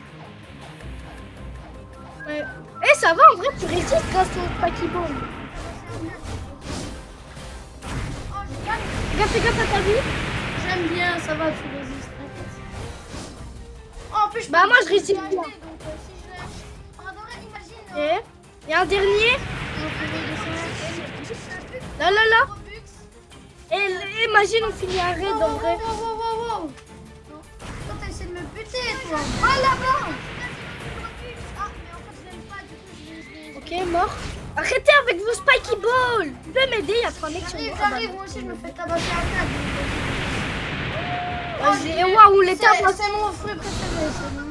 Ouais. Eh, ça va, en vrai, tu résistes grâce au Pokéball. Fais gaffe à ta vie. J'aime bien, ça va, tu résistes. Oh, en plus, Bah, moi, je peux résiste l'acheter, bien. donc, si je l'achète. En vrai, imagine. Et un dernier. Là. Robux. Et imagine, on finit un raid en vrai. Wow. Non. Toi, t'as essayé de me buter, toi. Ah, là-bas. Ah, mais en fait, je l'aime pas, du coup, je vais. Ok, mort. Arrêtez avec vos Spiky Balls. Tu peux m'aider, il y a 3 mecs sur moi. J'arrive, moi aussi, je me fais tabasser à table. Vas-y, waouh, les tables. C'est mon fruit préféré, c'est bon.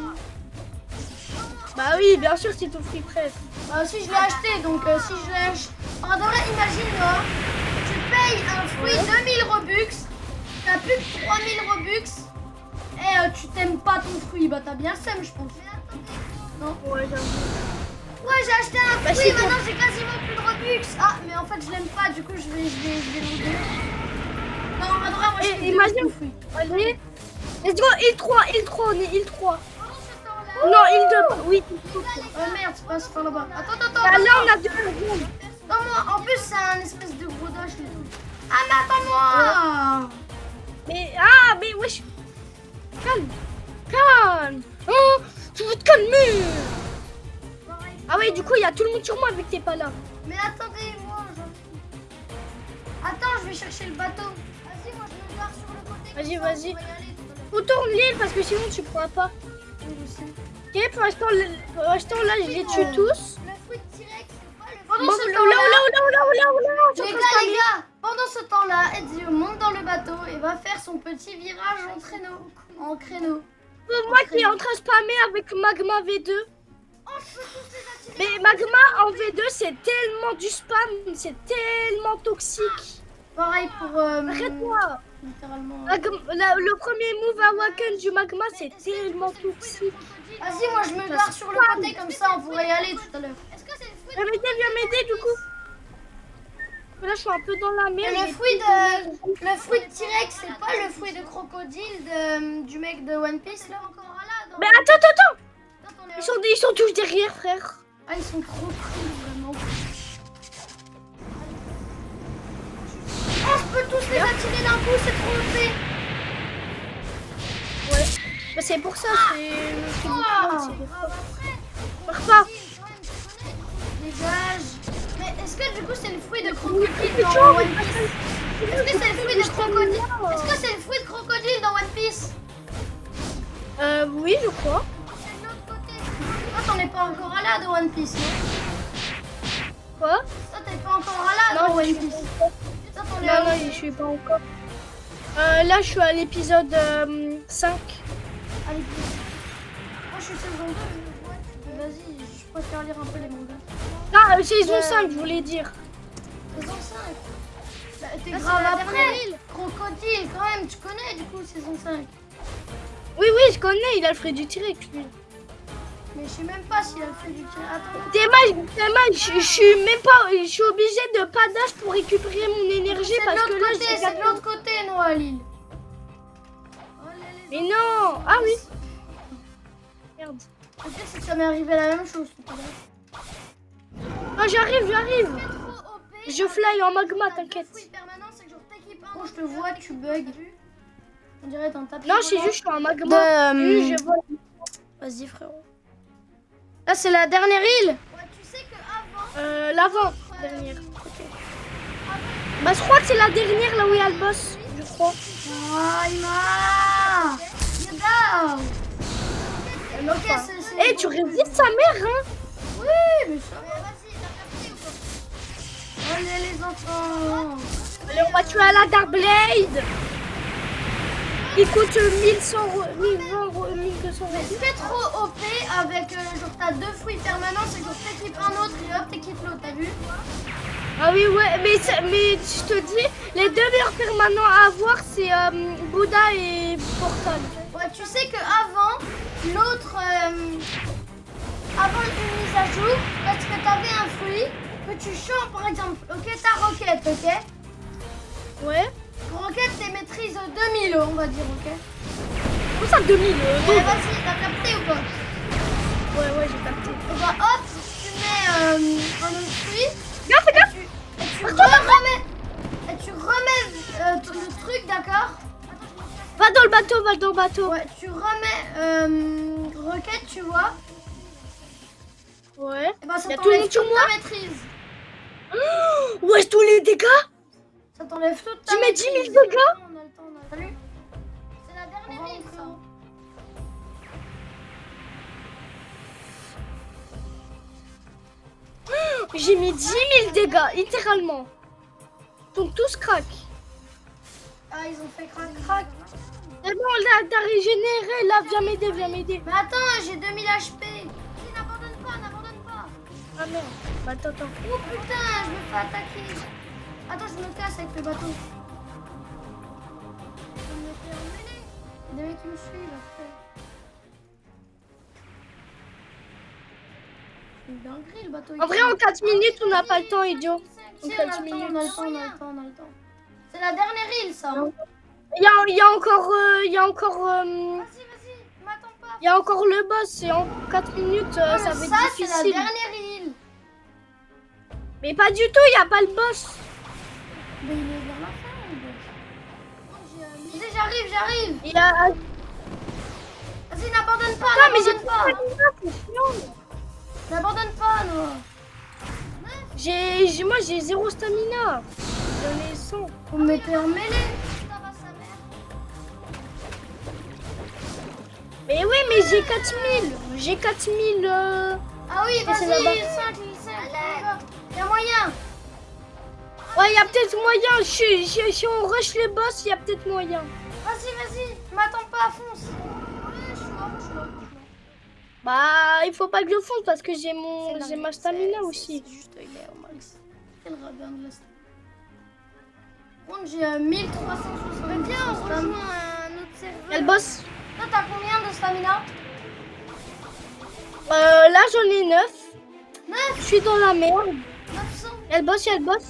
Bah oui, bien sûr, c'est ton fruit prêt. Si je l'ai acheté, donc si je l'ai acheté. En vrai, imagine-toi, tu payes un fruit 2000 Robux, t'as plus que 3000 Robux, et tu t'aimes pas ton fruit, bah t'as bien le seum, je pense. Non. Ouais, j'avoue. Ouais, j'ai acheté un Bah, fruit, c'est maintenant j'ai quasiment plus de Robux. Ah, mais en fait, je l'aime pas, du coup, je vais l'enlever. Non, en vrai, moi, je Et fais imagine- le fruit. Allez. Let's go, il 3, on est il 3. Non, il 2. Oui, il 2. Oh merde, c'est pas par là-bas. Attends. Bah, là, on a 2 secondes. Non, moi, en plus, c'est un espèce de gros dash, le truc. Ah, mais attends-moi. Mais wesh. Calme. Oh, tu veux te calmer. Ah ouais, du coup, il y a tout le monde sur moi vu que t'es pas là. Mais attendez, moi, Attends, je vais chercher le bateau. Vas-y, Vas-y, vas-y. Faut tourner l'île parce que sinon tu pourras pas. Ok, pour l'instant, là, je les tue tous. Le fruit de T-Rex, c'est pas le Bon, Pendant ce là, temps-là, les les gars, pendant ce temps-là, Ezio monte dans le bateau et va faire son petit virage en créneau. Moi qui est en train de spammer avec Magma V2. Oh, je peux tous les attirer. Mais Magma en V2, c'est tellement du spam, c'est tellement toxique. Pareil pour... Arrête-toi. littéralement... Le premier move à Wacken du Magma, c'est tellement toxique. Vas-y, moi je me gare sur le côté, comme ça on pourrait y aller tout à l'heure. Est-ce que c'est le fruit Viens m'aider du coup. Là, je suis un peu dans la merde. Le fruit de T-Rex, c'est pas le fruit de crocodile du mec de One Piece là encore là. Mais attends. Attends, Ils sont tous derrière, frère. Ah, ils sont trop cool, vraiment. Oh, je peux tous les attirer d'un coup, c'est trop OP. Ouais. Bah, c'est pour ça, c'est Après, pas. Dégage. Mais est-ce que du coup c'est le fruit de crocodile dans One Piece? Est-ce que c'est le fruit de crocodile? Est-ce que c'est le fruit de crocodile dans One Piece? Oui, je crois. C'est de l'autre côté. Toi, t'en es pas encore à là de One Piece, non? Quoi? Toi, t'es pas encore à là de One Piece. Toi, t'en es à Non, je suis pas encore. Là, je suis à l'épisode 5. Allez, moi je suis saison 2. Ouais. Vas-y, je préfère lire un peu les mangas. Ah, saison 5, je voulais dire. Saison 5. Bah, t'es Ah, grave c'est la après. dernière Crocodile, quand même, tu connais du coup saison 5. Oui, je connais, il a le frais du T-Rex, lui. Mais je sais même pas s'il a fait du tir. Attends. Je suis même pas. Je suis obligée de pas dash pour récupérer mon énergie C'est parce de que l'autre là, côté, j'ai c'est de l'autre côté, Noah, l'île. Mais non! Ah oui! Merde. Le pire, c'est que ça m'est arrivé la même chose tout à l'heure. Ah, j'arrive! Je fly en magma, t'inquiète. Oh, je te vois, tu bugs. On dirait dans ta Non, c'est juste, je suis en magma. Oui, je vois. Vas-y, frérot. Là, c'est la dernière île. Ouais, tu sais que avant. L'avant, dernière. Bah, je crois que c'est la dernière, là où il y a le boss. Je crois. Oh, Ima! Get down! Ok, Eh, tu résistes sa mère, hein? Oui, mais ça va. Vas-y, t'as capté ou pas? Allez, les enfants! Allez, on va tuer à la Darkblade. Il coûte 1100 1200 euros. Ce qui est trop OP avec genre t'as 2 fruits permanents, c'est genre t'équipes un autre et hop t'équipes l'autre, t'as vu? Ah oui, ouais, mais je te dis, les deux meilleurs permanents à avoir, c'est Bouddha et Portal. Ouais, tu sais que avant l'autre, avant une mise à jour, parce que t'avais un fruit que tu changes par exemple, ok, ta roquette, ok? Ouais. Roquette, t'es maîtrise 2000, on va dire, ok? Où ça, 2000 Ouais, vas-y, t'as capté ou pas? Ouais, j'ai capté. Et bah hop, tu mets un autre fruit. Gaffe, gaffe! Et tu remets le truc, d'accord? Va dans le bateau. Ouais, tu remets roquette, tu vois? Ouais. Et bah ça Y a tout le t'enlève monde sur toute moi? ta maîtrise. Ouais, tous les dégâts? Ça t'enlève toute ta Tu mets maîtrise. 10 000 dégâts? On a le temps. Salut. C'est la dernière île, ça. J'ai mis 10 000 dégâts, littéralement. Donc tous crack. Ah, ils ont fait crac. C'est bon, là, t'as régénéré. Là, viens m'aider. Mais attends, j'ai 2000 HP. Vas-y, n'abandonne pas. Ah merde. Bah, attends. Oh putain, je me fais attaquer. Attends, je me casse avec le bateau. Je me fais emmener. Il y a des mecs qui me suivent après. C'est une dinguerie le bateau. En vrai, en 4 minutes, on n'a pas le temps, idiot. Si, En on a 4 le temps, minutes. on a le temps. C'est la dernière île, ça. Hein. Il y a encore... Vas-y, m'attends pas. Il y a encore le boss. Et en 4 minutes, ça va être Ça, c'est la difficile. dernière île. Mais pas du tout, il n'y a pas le boss. Mais il est vers la fin, le boss. Vas-y, j'arrive. Il y a... Vas-y, n'abandonne pas, Putain, mais j'ai n'abandonne pas pas. de dégâts, c'est chiant. N'abandonne pas, Noah. Moi, j'ai 0 stamina. J'en ai 100. Vous me mettez en mêlée. Ça va, sa mère. Mais oui, mais j'ai 4000. J'ai 4000. Ah oui, c'est vas-y, là-bas. 5, 5, y a moyen. Ouais, y a peut-être moyen. Si on rush les boss, y a peut-être moyen. Vas-y, m'attends pas, fonce. Ouais, je suis mort. Bah, il faut pas que je fonce parce que j'ai C'est ma stamina aussi. C'est juste, il est au max. Quel ravin de la stamina. Par contre, j'ai 1360. Mais viens, on rejoint un autre serveur. Y'a le boss. Toi, t'as combien de stamina? Là, j'en ai 9. 9, Je suis dans la merde. 900. Y'a le boss.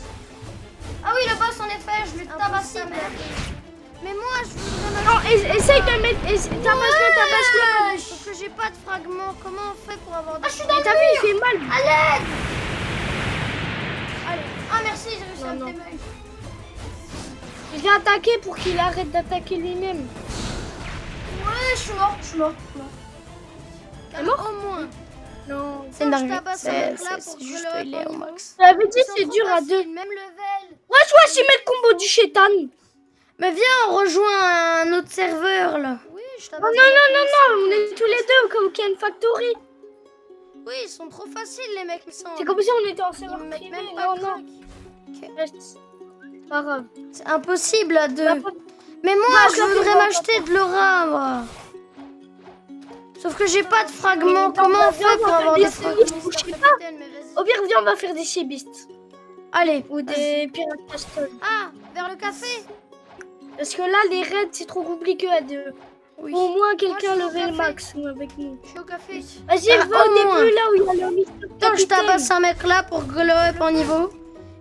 Ah oui, le boss, en effet, je lui tabasse sa mère. Mais moi, je voudrais Non, essaye de mettre. Tabasse-le. Sauf que j'ai pas de fragments. Comment on fait pour avoir des Ah, je suis dans Mais t'as vu, il fait mal. À l'aide. Allez. Ah, merci, j'ai réussi à me Non. démêler. Je l'ai attaqué pour qu'il arrête d'attaquer lui-même. Ouais, je suis mort. T'es mort au moins. Non. C'est une dinguerie. C'est pour juste, que le il est au niveau. max. Je l'avais dit, Ils sont c'est trop dur à faciles, 2. Même level. Wesh, il met le combo du chétan. Mais viens, on rejoint un autre serveur là. Oui, je Non, on est tous les deux comme Ken Factory. Oui, ils sont trop faciles les mecs, il me semble. C'est comme si on était en Ils serveur me mettent privé. même pas de Non. crack. Reste. Pas grave. C'est impossible à deux. Bah, Mais moi, Bah, je ça fait voudrais longtemps. m'acheter de l'aura, moi. Sauf que j'ai pas de fragments. Mais Comment on fait pour avoir des fragments? Je sais pas. Au pire, viens, on va faire des chibistes. Allez. Ou des pirates castle. Ah, vers le café. Parce que là, les raids, c'est trop compliqué à deux. Oui. Au moins, quelqu'un Moi, je suis au level café. max avec nous. Je suis au café. Vas-y, Ah, je vais au au moins. début, là où il y a le Mister Tant que je Capitaine. tabasse un mec là pour glow up en niveau.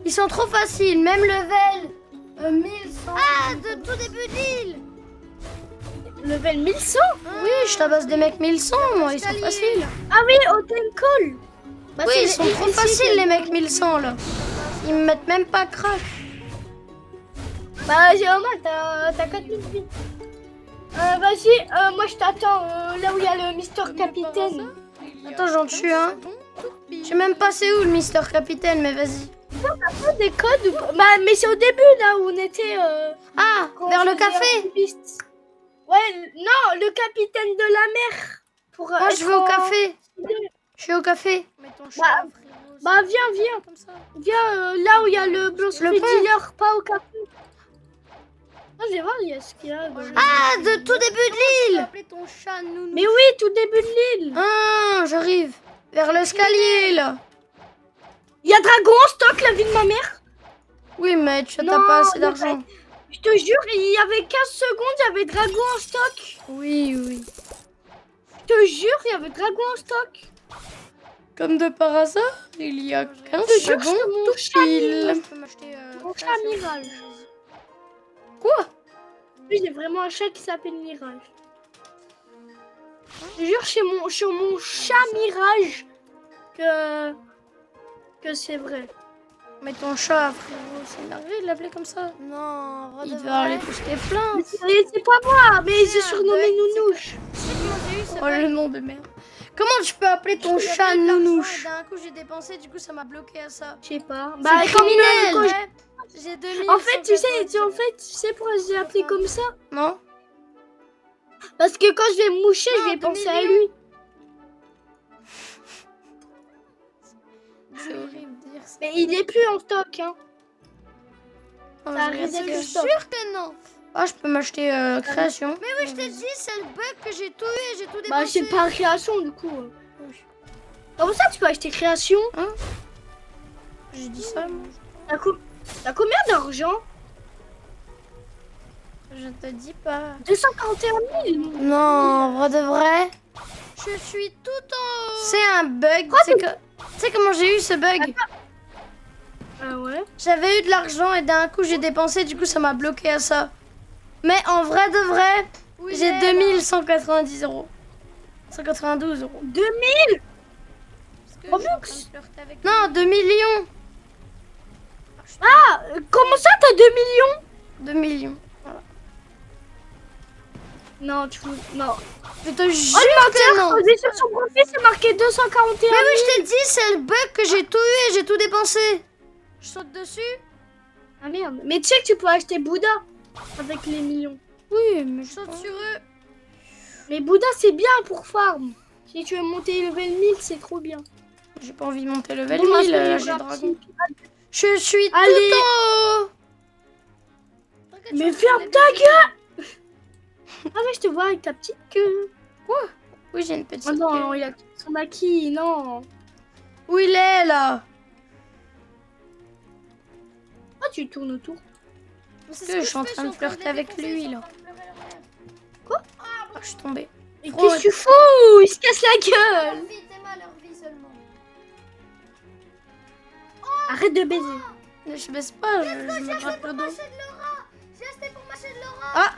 Ils sont trop faciles, même level. 1100. Ah, de tout début d'île. Level 1100. Oui, je tabasse des mecs 1100, moi, ils sont Escalier. faciles. Ah oui, Hotel Call. Bah, Oui, c'est ils sont les- trop les- faciles les mecs 1100 là. Ils me mettent même pas crack. Bah, j'ai un t'as 4000 vies. Vas-y, moi je t'attends là où il y a le Mister Capitaine. Attends, j'en tue un. Je sais même pas c'est où le Mister Capitaine, mais vas-y. T'as des codes ou pas? Bah, mais c'est au début là où on était. Ah, quand vers on le faisait café. un piste. Ouais, non, le capitaine de la mer. Pour, Moi, je être vais au en- café. Je suis au café. Bah, viens. Comme ça. Viens là où il y a le blanc Le pont. dealer, pas au café. Ah, je vais voir, il y a ce qu'il y a. Ah, de tout début de l'île. Appeler ton chat nounou. Mais oui, tout début de l'île. Ah, j'arrive. Vers l'escalier là. Il y a Dragon en stock, la vie de ma mère. Oui, mais tu Non, n'as pas assez mais d'argent. Je te jure, il y avait 15 secondes, il y avait Dragon en stock. Oui. Je te jure, il y avait Dragon en stock. Comme de par hasard, il y a 15 Je te jure, secondes, c'est mon tout chat pile. Je peux m'acheter Mon chat création. Mirage. Quoi? Oui, j'ai vraiment un chat qui s'appelle Mirage. Je te jure, chez mon chat Mirage que c'est vrai. Mais ton chat, frérot, c'est énervé de l'appeler comme ça. Non, vrai Il de devait aller vrai. poster Mais plainte. c'est pas moi, mais j'ai un surnommé bug, Nounouche. Tu sais comment j'ai eu ce Oh, bug? le nom de merde. Comment tu peux appeler ton J'avais chat eu de l'argent Nounouche? et d'un coup j'ai dépensé, du coup ça m'a bloqué à ça. Je sais pas. C'est Bah, criminel. quand Ouais, j'ai 2000. En fait, tu sais pourquoi j'ai appelé comme ça? Non? Parce que quand je vais me moucher, Non, je vais 2 penser à millions. lui. C'est horrible de dire ça. Mais il est plus en stock, hein. Non, Ça j'ai risque rien dit. de Je suis sûre que non. Ah, je peux m'acheter création. Mais oui, je t'ai dit, c'est le bug que j'ai tout eu et j'ai tout Bah, dépensé. c'est pas création, du coup. Comme ça, tu peux acheter création. J'ai dit ça, moi. T'as combien d'argent? Je te dis pas. 241 000. Non, en vrai de vrai. Je suis tout en haut. C'est un bug. Tu sais comment j'ai eu ce bug? Ah ouais? J'avais eu de l'argent et d'un coup j'ai dépensé, du coup ça m'a bloqué à ça. Mais en vrai de vrai, Oui, j'ai mais 2190 euros. 192 euros. 2000. parce que Robux. je suis en train de flirter avec Non, 2 millions. Ah, comment ça, t'as 2 millions? 2 millions. Non, non. Je te jure Oh, que non. Quand j'ai sur son profil, c'est marqué 241 Mais 000. oui, je t'ai dit, c'est le bug que j'ai tout eu et j'ai tout dépensé. Je saute dessus. Ah merde. Mais tu sais que tu peux acheter Bouddha avec les millions. Oui, mais Je saute sur eux. Mais Bouddha, c'est bien pour farm. Si tu veux monter level 1000, c'est trop bien. J'ai pas envie de monter level Bon, moi, 1000, je vais j'ai voir dragon. si- Je suis Allez. tout en haut. Mais ferme ta gueule. Ah mais je te vois avec ta petite queue. Oui, j'ai une petite Oh non, queue. il a son maquis, non. Où il est, là? Ah, tu tournes autour. Parce que je suis en train de flirter avec lui, là. Quoi? Ah, je suis tombée. Mais Oh, qu'est-ce que tu fous? Il se casse la gueule. Leur vie, Théma, leur vie seulement. Arrête de baiser. Je baisse pas, je me gratte le dos. Mâcher de Laura. J'ai assez pour mâcher de Laura. Ah,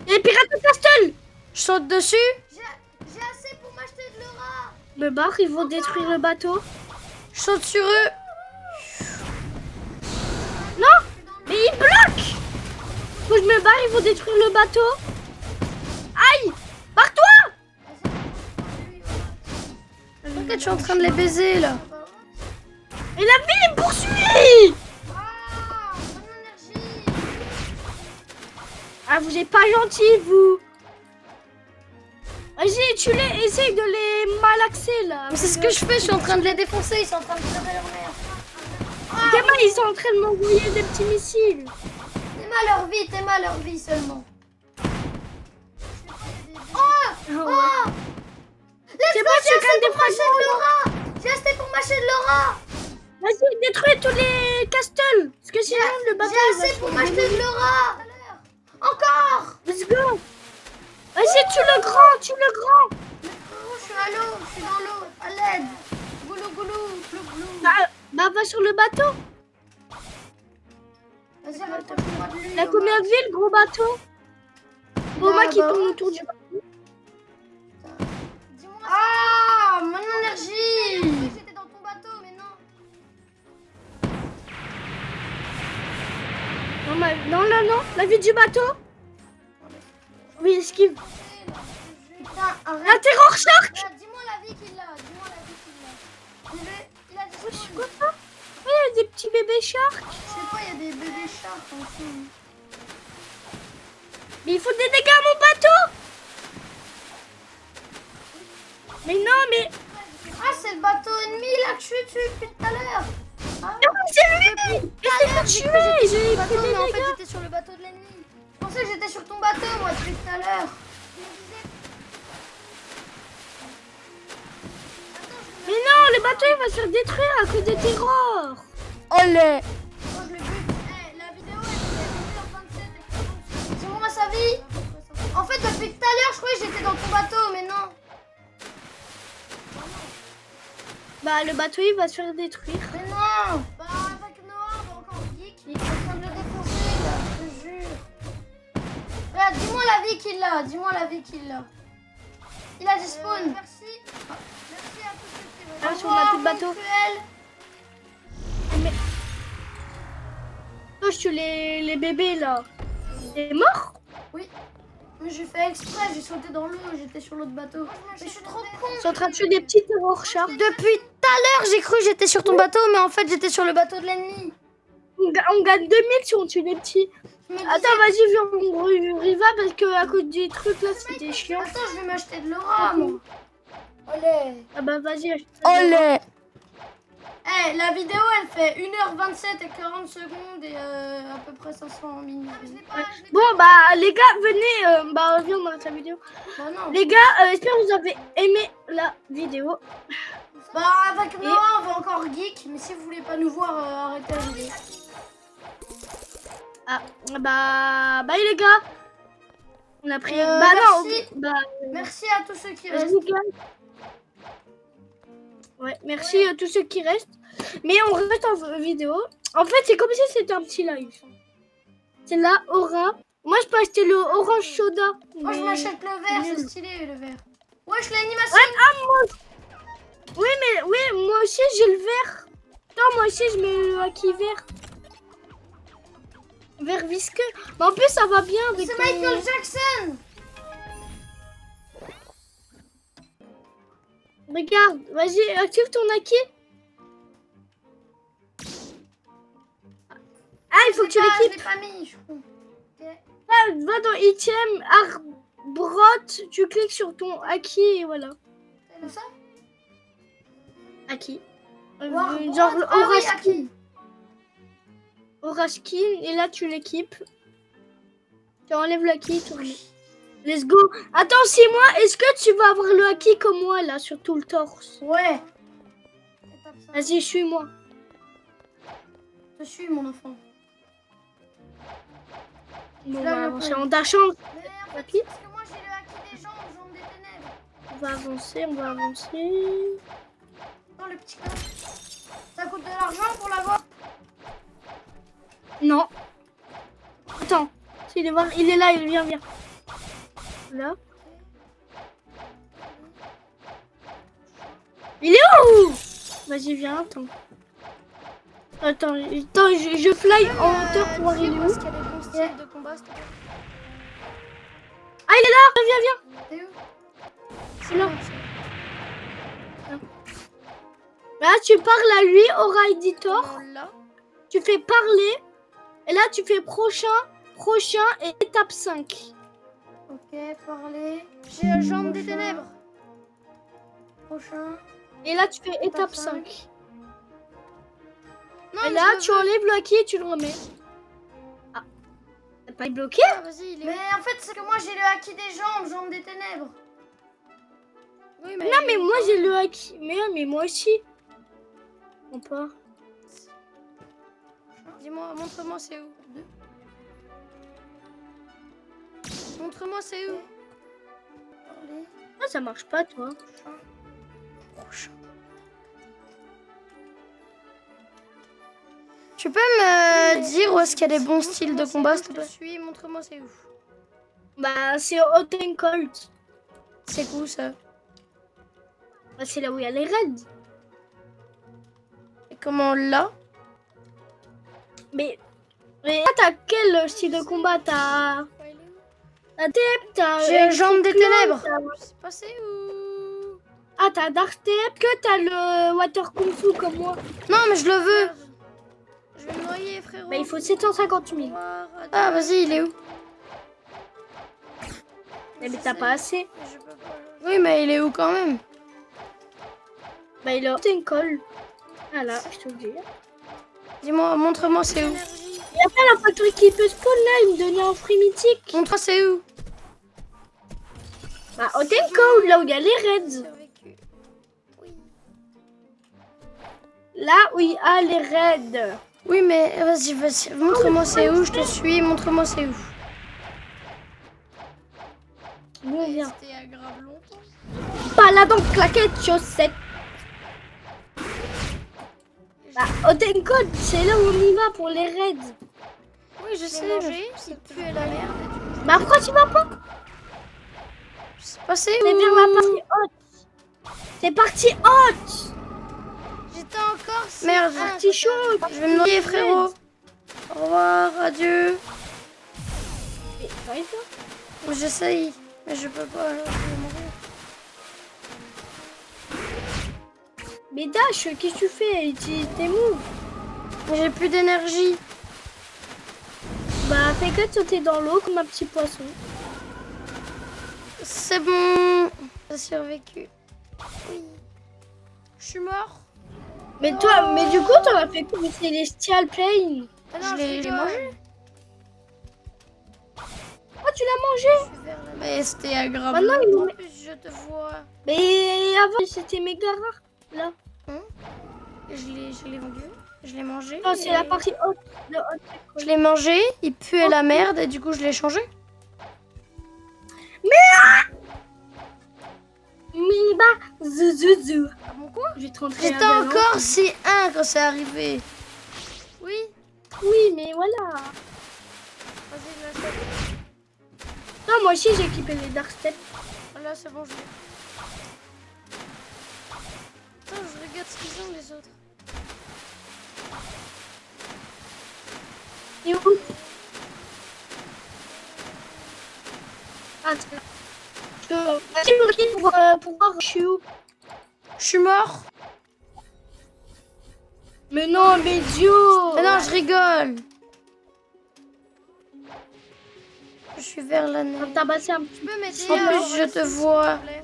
Et pirate de castle. je saute dessus. J'ai assez pour m'acheter de Laura. Me barre, ils vont détruire le bateau. Je saute sur eux. Non, mais ils bloquent. Faut que je me barre, ils vont détruire le bateau. Aïe, barre-toi. Regarde, je suis en train de les baiser, là. Et la vie me poursuit. Ah, mon énergie. Ah, vous êtes pas gentil, vous. Vas-y, tu les, essaye de les malaxer, là. Mais c'est ce que je fais, je suis en train de les défoncer, ils sont en train de crever leur mère. Théma, ils sont en train de m'envoyer des petits missiles. Théma, leur vie seulement. Oh, ouais. C'est bon, tu calmes des fragments. Laura. J'ai assez pour mâcher de Laura. Vas-y, détruis tous les castles. Parce que sinon, le bateau, il J'ai va assez se pour faire m'acheter de Laura. Encore. Let's go. Vas-y, tue le grand, tue le grand. Oh, je suis à l'eau, je suis dans l'eau. À l'aide. Goulou, goulou, glou, glou. Bah, va sur le bateau. Vas-y, rapproche-moi de lui. T'as combien de villes, le gros bateau? Bon, moi qui tourne autour du bateau. Dis-moi. Ah, mon énergie. J'étais dans ton bateau, mais non. Non, non, la vie du bateau. Oui, esquive. Putain, arrête. La terror shark. Dis-moi la vie qu'il a. Dis-moi la vie qu'il a. Il a des Oh, c'est quoi ça? Il y a des petits bébés sharks. Je sais pas, il y a des bébés sharks en dessous. Mais il faut des dégâts à mon bateau. Mais non, mais... Ah, c'est le bateau ennemi là que je suis dessus depuis tout à l'heure. Ah, Non, mais c'est lui. Essaye de tuer. J'ai bateau, pris des mais en fait dégâts. j'étais sur le bateau de l'ennemi. Je pensais que j'étais sur ton bateau moi depuis tout à l'heure. Mais non, le bateau, il va se faire détruire à cause des terrors. Olé. Oh, je le bute. Eh, la vidéo elle fait 1h27 et 40. Dis-moi sa vie. En fait depuis tout à l'heure je croyais que j'étais dans ton bateau mais non. Bah, le bateau, il va se faire détruire. Mais non. Bah avec Noah on va encore geek. Il est en train de le défoncer là, je te jure. Regarde, dis-moi la vie qu'il a. Dis-moi la vie qu'il a. Il a des spawns. Merci. Merci à tous ceux qui veulent. Ah, sur ma petite bateau. Mais... Oh, je tue les bébés, là. T'es mort? Oui. Mais j'ai fait exprès, j'ai sauté dans l'eau, j'étais sur l'autre bateau. Mais je suis trop con. Ils sont en train de tuer des petits terrors sharks. Depuis tout à l'heure, j'ai cru que j'étais sur ton bateau, mais en fait, j'étais sur le bateau de l'ennemi. On gagne 2000 si on tue les petits. Je me disais- Attends, vas-y, viens, on y va parce que à cause des trucs là, c'était chiant. Attends, je vais m'acheter de l'aura, moi. Allez. Ah bah vas-y, achète. Olé. Eh, la vidéo, elle fait 1h27 et 40 secondes et à peu près 500 minutes. Bon bah les gars, venez, bah viens, on arrête la vidéo. Bah non. Les gars, j'espère que vous avez aimé la vidéo. Bah avec Noah, on va encore geek, mais si vous voulez pas nous voir, arrêtez la vidéo. Ah bah bye les gars. On a pris. Bah merci. non. Bah Merci à tous ceux qui restent. vas-y gars. Ouais, merci à tous ceux qui restent. Mais on reste en vidéo. En fait, c'est comme si c'était un petit live. C'est la aura. Moi, je peux acheter le orange soda. Moi, je mais- m'achète le vert, c'est nul. stylé le vert. Wesh, l'animation. Ouais, ah, moi... Oui, mais oui, moi aussi, j'ai le vert. Attends, moi aussi, je mets le acquis vert. Vert visqueux. Mais en plus, ça va bien avec... C'est Michael Jackson. Regarde, vas-y, active ton acquis. Ah, il faut que tu Je l'ai l'équipes. pas mis, je crois. Ok. Va dans item, brottes, tu cliques sur ton Haki et voilà. C'est comme ça? Haki. Wow, Genre ah oui, Aura Skin. Haki. Aura Skin, et là tu l'équipes. Tu enlèves le Haki, tu remets. Let's go. Attends, 6 mois, est-ce que tu vas avoir le Haki comme moi là, sur tout le torse? Ouais. Étape 5. Vas-y, suis-moi. Je te suis, mon enfant. Bon, on Là, va le avancer point. en dashant. Mais en fait, Haki. parce que moi j'ai le Haki des jambes, jambes des ténèbres. On va avancer, on va avancer. Dans le petit coffre. Ça coûte de l'argent pour l'avoir. Non. Attends. Il est là, il vient, viens. Là. Il est où? Vas-y, viens, attends. Attends, je fly en hauteur pour voir il est où. Parce qu'il y a des bons styles de combat, s'il te plaît. Ah, il est là. Viens. T'es où? C'est là. Là, tu parles à lui, Aura Editor. Là. Tu fais parler. Et là, tu fais prochain et étape 5. Ok, parler. J'ai la jambe des ténèbres. Prochain. Et là, tu fais étape 5. 5. Non, Et mais là, je tu le veux. enlèves le Haki et tu le remets. Ah. T'as pas bloqué? Ah, vas-y, il est. Mais en fait, c'est que moi j'ai le Haki des jambes, jambes des ténèbres. Oui, Non, mais moi, j'ai le Haki. Mais moi aussi. On part. Dis-moi, montre-moi c'est où. Montre-moi c'est où. Parler. Ah, ça marche pas, toi. Prochain. Tu peux me dire où est-ce qu'il y a des bons styles de combat, s'il te Je te plaît? Suis, montre-moi c'est où. Bah, c'est Hot and Cold. C'est où ça? Bah, c'est là où il y a les raids. Et comment là? Mais là, t'as quel style de combat? T'as Tep, t'as... J'ai la jambe des ténèbres. t'as- Je sais pas c'est où. Ah, t'as Dark Tep, que t'as le Water Kung Fu comme moi. Non, mais je le veux. Je vais me noyer, frérot. Bah, il faut 750 Au 000. revoir, adieu. Ah, vas-y, il est où? Mais t'as pas assez. Mais je peux pas. Oui, mais il est où quand même? Bah, il a Hot and Cold. Voilà, je te le dis. Dis-moi, montre-moi c'est où. Il y a pas la factory qui peut spawn là, il me donnait un free mythique. Montre-moi c'est où. Bah, Hot and Cold, là où il y a les raids. Survécu. Oui. Là où il y a les raids. Oui, mais vas-y, vas-y. Montre-moi c'est où, je te suis. Montre-moi c'est où. Bon, viens. C'était aggrave longtemps. Pas là dans claquette, chaussette. Bah, Hot and Cold, c'est là où on y va pour les raids. Oui, je sais, mais il pue la merde. Bah, pourquoi tu vas pas? Je sais pas c'est C'est vers la où. partie haute. C'est partie haute. J'étais encore. Merde, Partie chaude. je vais me noyer, frérot. Au revoir, adieu. Mais, ouais, toi. J'essaye, mais je peux pas. Je vais mourir. Mais Dash, qu'est-ce que tu fais? T'es mou. Mais j'ai plus d'énergie. Bah, fais que de sauter dans l'eau comme un petit poisson. C'est bon. J'ai survécu. Oui. Je suis mort. Mais toi, mais du coup, t'en as fait quoi? Celestial Plane. Ah non, je l'ai mangé. Oh, tu l'as mangé? Mais c'était aggrave. Maintenant, il En met- plus, je te vois. Mais avant, c'était méga rare. Là. Je l'ai vendu. Je l'ai mangé. Non, c'est et- la partie haute. De haute. Je l'ai mangé. Il puait la merde et du coup, je l'ai changé. Miba, zouzou. Ah bon quoi? Je vais te rentrer J'étais un ballon. encore C1 quand c'est arrivé. Oui. Oui, mais voilà. Vas-y, je l'achète. Non, moi aussi, j'ai équipé les Dark Steps. Là, c'est bon, je l'ai. Attends, je regarde ce qu'ils ont les autres. Et où? Ah, tiens. Pour voir, je suis où? Je suis mort. Mais non, mais Dio. Mais non, je rigole. Je suis vers la On va neige. tabasser un petit Tu peux m'aider En à plus, avoir je les te sous, s'il vois. te plaît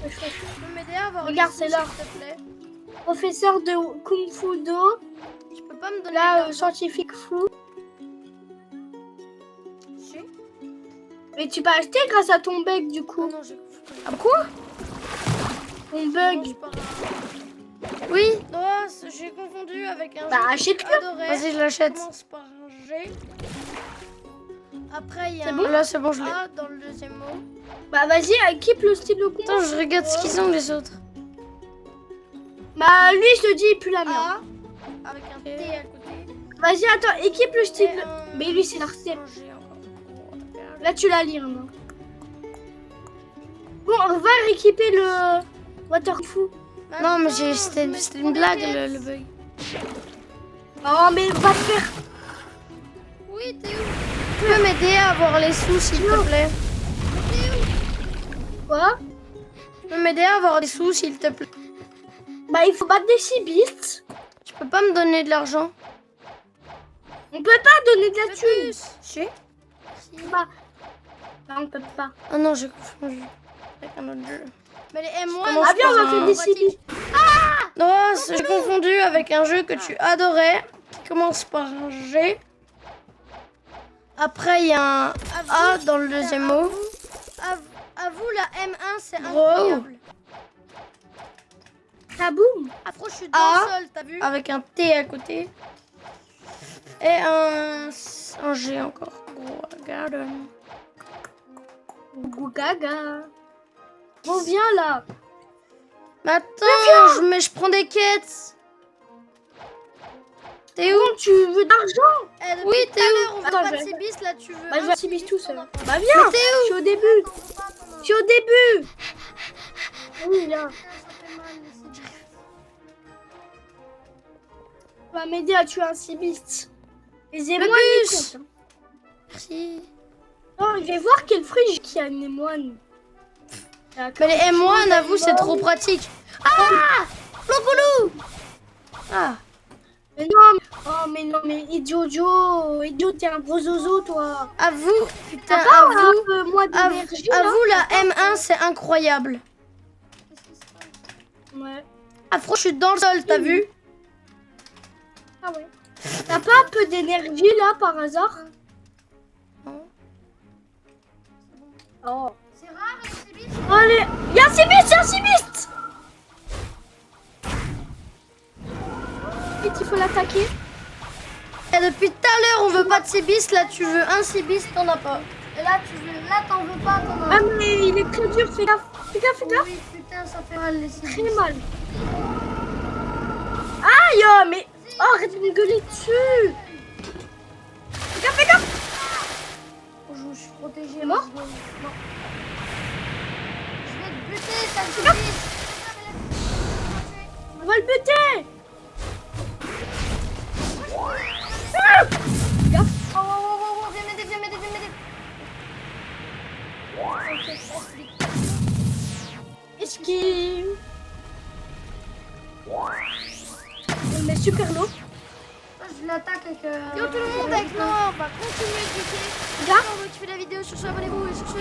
peu. Tu peux m'aider à avoir Regarde, les c'est sous, là. s'il te plaît Professeur de Kung Fu Do. Tu peux pas me donner de Là, l'argent scientifique fou. Si. Mais tu peux acheter grâce à ton bug du Oh coup. non, j'ai Ah quoi? Ton commence bug. par un... Oui, non, j'ai confondu avec un Bah, jeu que achète-le. tu adorais. Vas-y, je l'achète. Commence par un G. Après, il y a C'est un bon Là, c'est bon, je l'ai. A dans le deuxième mot. Bah vas-y, équipe le stylo con. Attends, je regarde ce qu'ils ont, les autres. Bah lui, je te dis, il pue la merde. A avec un T à côté. Vas-y, attends, équipe le Et stylo. un- Mais lui, c'est l'arcel. un G encore. Là, tu la lis. Hein. Bon, on va rééquiper le Waterfoo. Non, mais Attends, c'était je c'était mets une trop blague, des le bug. Oh, mais va te faire. Oui, t'es où? Tu peux m'aider à avoir les sous, s'il te plaît? Quoi? Tu peux m'aider à avoir les sous, s'il te plaît? Bah, il faut battre des cibistes. Tu peux pas me donner de l'argent? On peut pas donner de la thune. Plus. Si. Bah, on peut pas. Oh non, j'ai confondu avec un autre jeu. Mais les M1, commence Ah, viens, on va par faire un- des cibistes. Non, j'ai confondu avec un jeu que tu adorais, qui commence par un G. Après, il y a un A dans le deuxième mot. À vous, la M1, c'est Gros. incroyable. Kaboum. Afro, je suis dans A. le sol, t'as vu? Avec un T à côté. Et un G encore. Gros garden. Gaga. Bon, viens là. Mais attends, je prends des quêtes. T'es où? Bon, tu veux d'argent? Eh, depuis Oui, tout t'es à où? l'heure, on veut Attends, pas de je vais- Cibis, là, tu veux Bah, je un vais à Cibis tout on seul. en parle. Bah, viens. Je suis au début. Je suis au début. Oui, là. Tu vas m'aider à tuer un cibiste. Les émoines, ils bus. comptent, hein. Merci. Non, je vais voir quel fruit qui a une émoine. Mais les M1, avoue, c'est trop pratique. Ah! Mon Ah! Mais non, mais idiot, t'es un gros zozo, toi. Avoue, putain, T'as pas un avoue, peu moins d'énergie, là? avoue, la M1, c'est incroyable. Ouais. Afro, je suis dans le sol, t'as vu? Ah ouais. T'as pas un peu d'énergie, là, par hasard? Non. Oh. C'est rare les Cibis. Allez, y'a un cibiste, y'a un cibiste! Vite, il faut l'attaquer. Et depuis tout à l'heure, on veut pas de Cibis, là, tu veux un Cibis, t'en as pas. Et là, t'en veux pas, t'en Ah, as. mais il est très dur, fais gaffe. Fais gaffe, fais gaffe. Oui, putain, ça fait mal les Cibis. Très mal. Aïe, oh, mais... Oh, arrête de me gueuler dessus. Fais gaffe, fais gaffe. Oh, je suis protégée. T'es mort? Non. Je vais te buter, sale Cibis. On va le buter. Gaffe. Oh, oh, oh, oh, viens m'aider, viens m'aider, viens m'aider. Ok, explique. Esquive. On met super lourd. Je l'attaque avec. Yo tout le monde, avec Noah, on va continuer de cliquer. Regarde. On veut que tu fais la vidéo sur ce, abonnez-vous et sur ce.